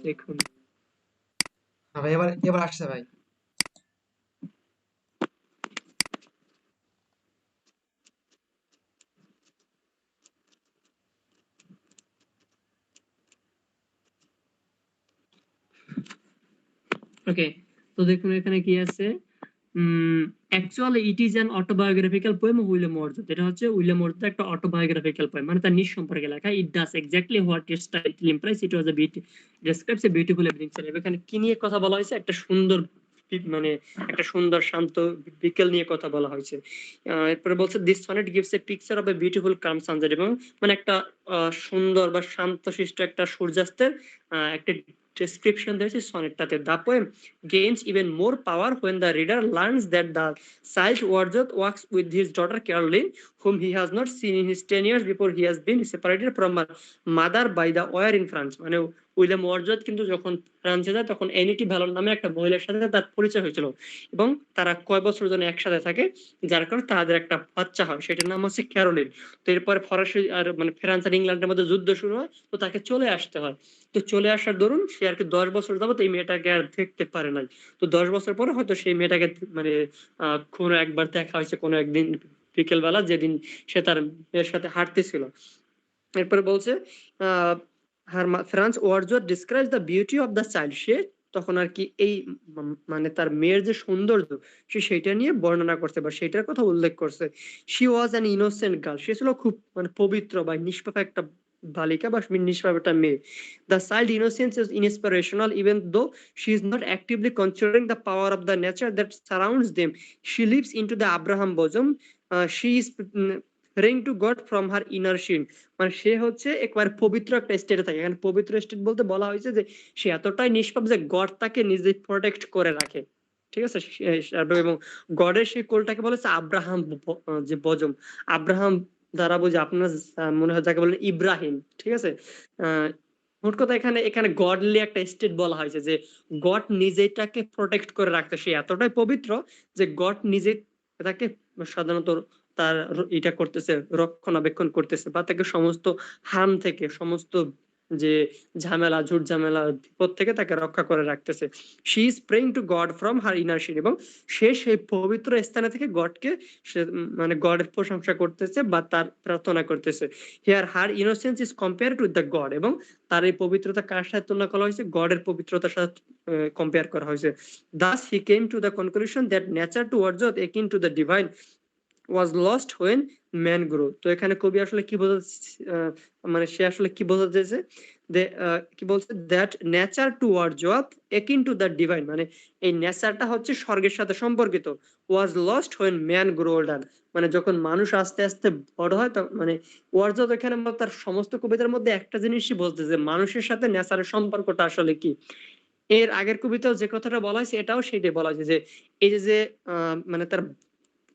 [SPEAKER 2] দেখুন।
[SPEAKER 3] হ্যাঁ ভাই, এবার এবার আসছে ভাই।
[SPEAKER 2] ওকে, তো দেখুন এখানে কি আছে, actually it is an autobiographical poem of William Wordsworth. এটা হচ্ছে উইলিয়াম ওয়ার্ডসওয়ার্থ একটা অটোবায়োগ্রাফিক্যাল পোয়েম, মানে তার নিজ সম্পর্কে লেখা। It does exactly what its title implies, it was a beauty describes a beautiful evening scene. এখানে কি নিয়ে কথা বলা হয়েছে, একটা সুন্দর মানে একটা সুন্দর শান্ত বিকেল নিয়ে কথা বলা হয়েছে। এরপরে বলছে this sonnet gives a picture of a beautiful calm sunset. এবং মানে একটা সুন্দর বা শান্তশিষ্ট একটা সূর্যাস্তের একটা ডেসক্রিপশন দিয়েছে সনেটটাতে। The poem gains even more power when the reader learns that the child Wordsworth works with his daughter Caroline, whom he has not seen in his 10 years before he has been separated from her mother by the war in France. মানে William Wordsworth কিন্তু যখন ফ্রান্সে যায় তখন এনিটি ভ্যালন নামে একটা মহিলার সাথে তার পরিচয় হয়েছিল, এবং তারা কয় বছর জন্য একসাথে থাকে, যার কারণে তাদের একটা বাচ্চা হয়, সেটার নাম হচ্ছে ক্যারোলিন। তো এরপরে ফরাসি আর মানে ফ্রান্স আর ইংল্যান্ডের মধ্যে যুদ্ধ শুরু হয়, তো তাকে চলে আসতে হয়। তো চলে আসার দরুন সে আর কি 10 বছর যাবত এই মেয়েটাকে আর দেখতে পারে নাই। তো 10 বছর পরে হয়তো সেই মেয়েটাকে মানে কোনো একবার দেখা হয়েছে কোনো একদিন বিকেল বেলা, যেদিন সে তার মেয়ের সাথে হাঁটতেছিল। এরপরে বলছে France Wordsworth describes the beauty of the child. সে তখন আর কি এই মানে তার মেয়ের যে সৌন্দর্য, সে সেটা নিয়ে বর্ণনা করছে বা সেটার কথা উল্লেখ করছে। She was an innocent girl, সে ছিল খুব মানে পবিত্র বা নিষ্পাপ একটা বালিকা বা নিষ্পাপ একটা মেয়ে। The child innocence is inspirational even though she is not actively considering the power of the nature that surrounds them. She lives into the Abraham bosom. She is praying to God from her inner sin. মানে সে হচ্ছে একবার পবিত্র একটা স্টেটে থাকে। এখানে পবিত্র state বলতে বলা হয়েছে যে সে এতটাই নিষ্পাপ যে গড তাকে নিজে প্রোটেক্ট করে রাখে। ঠিক আছে, এবং গডের সেই কোলটাকে বলা হচ্ছে আব্রাহাম যে বজম। আব্রাহাম দ্বারা বুঝে আপনার মনে হয় যাকে বলেন ইব্রাহিম। ঠিক আছে, মোট কথা এখানে এখানে গডলি একটা স্টেট বলা হয়েছে যে গড নিজেটাকে প্রোটেক্ট করে রাখতে, সে এতটাই পবিত্র যে গড নিজে তাকে সাধারণত তার এটা করতেছে, রক্ষণাবেক্ষণ করতেছে, বা তাকে সমস্ত হার্ম থেকে, সমস্ত যে ঝামেলা ঝুট ঝামেলা বিপদ থেকে তাকে রক্ষা করে রাখতেছে। She is praying to God from her inner shrine. এবং সে সেই পবিত্র স্থানে থেকে গডকে সে মানে গডের প্রশংসা করতেছে বা তার প্রার্থনা করতেছে। Here her innocence is compare to the god. এবং তার এই পবিত্রতা কার সাথে তুলনা করা হয়েছে, গডের পবিত্রতার সাথে কম্পেয়ার করা হয়েছে। Thus he came to the conclusion that nature towards akin to the divine was lost when man grew. তো এখানে কবি আসলে কি বোঝাচ্ছে, মানে সে আসলে কি বোঝাতে চেয়েছে, কি বলছে, that nature towards akin to the divine, মানে এই নেচারটা হচ্ছে স্বর্গের সাথে সম্পর্কিত। Was lost when man grew older, মানে যখন মানুষ আস্তে আস্তে বড় হয়, মানে ওয়ার্ডসওয়ার্থ এখানে তার সমস্ত কবিতার মধ্যে একটা জিনিসই বলতেছে, মানুষের সাথে নেচারের সম্পর্কটা আসলে কি। এর আগের কবিতাও যে কথাটা বলা হয়েছে এটাও সেটাই বলা হয়েছে যে এই যে মানে তার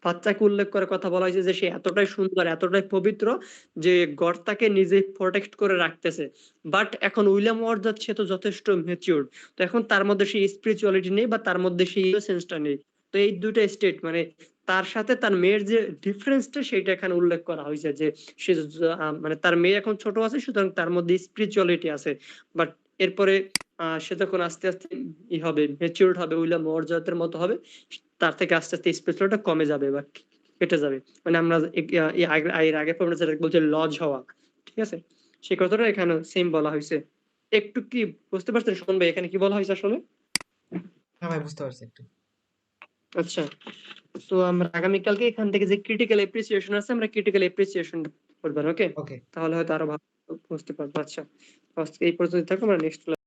[SPEAKER 2] বাচ্চাকে উল্লেখ করে কথা বলা হয়েছে যে সে এতটাই সুন্দর, এতটাই পবিত্র যে গড তাকে নিজে প্রোটেক্ট করে রাখতেছে। বাট এখন উইলিয়াম ওয়ার্ডসওয়ার্থ সে তো যথেষ্ট ম্যাচিউরড, তো এখন তার মধ্যে সেই স্পিরিচুয়ালিটি নেই বা তার মধ্যে সেই ইনোসেন্সটা নেই। তো এই দুটো স্টেট মানে তার সাথে তার মেয়ের যে ডিফারেন্সটা সেটা এখানে উল্লেখ করা হয়েছে যে সে মানে তার মেয়ে এখন ছোট আছে, সুতরাং তার মধ্যে স্পিরিচুয়ালিটি আছে। বাট এরপরে সে যখন আস্তে আস্তে হবে, ম্যাচিউরড হবে, উইলিয়াম ওয়ার্ডসওয়ার্থের মতো হবে, তার থেকে আস্তে আস্তে স্পেশালটা কমে যাবে বা কেটে যাবে। মানে আমরা এর আগে পর্যন্ত যেটা বলছি লজ হওয়া, ঠিক আছে, সেই কথাটা এখানে সেম বলা হয়েছে। একটু কি বুঝতে পারছেন শোন ভাই এখানে কি বলা হয়েছে আসলে?
[SPEAKER 3] হ্যাঁ ভাই বুঝতে পারছি একটু।
[SPEAKER 1] আচ্ছা, তো আমরা আগামীকালকে এখান থেকে যে ক্রিটিক্যাল অ্যাপ্রিসিয়েশন আছে আমরা ক্রিটিক্যাল অ্যাপ্রিসিয়েশন করবেন, ওকে?
[SPEAKER 3] ওকে।
[SPEAKER 1] তাহলে হয়তো আরো ভালো বুঝতে পারবো। আচ্ছা, আজকে এই পর্যন্ত থাকো, আমরা নেক্সট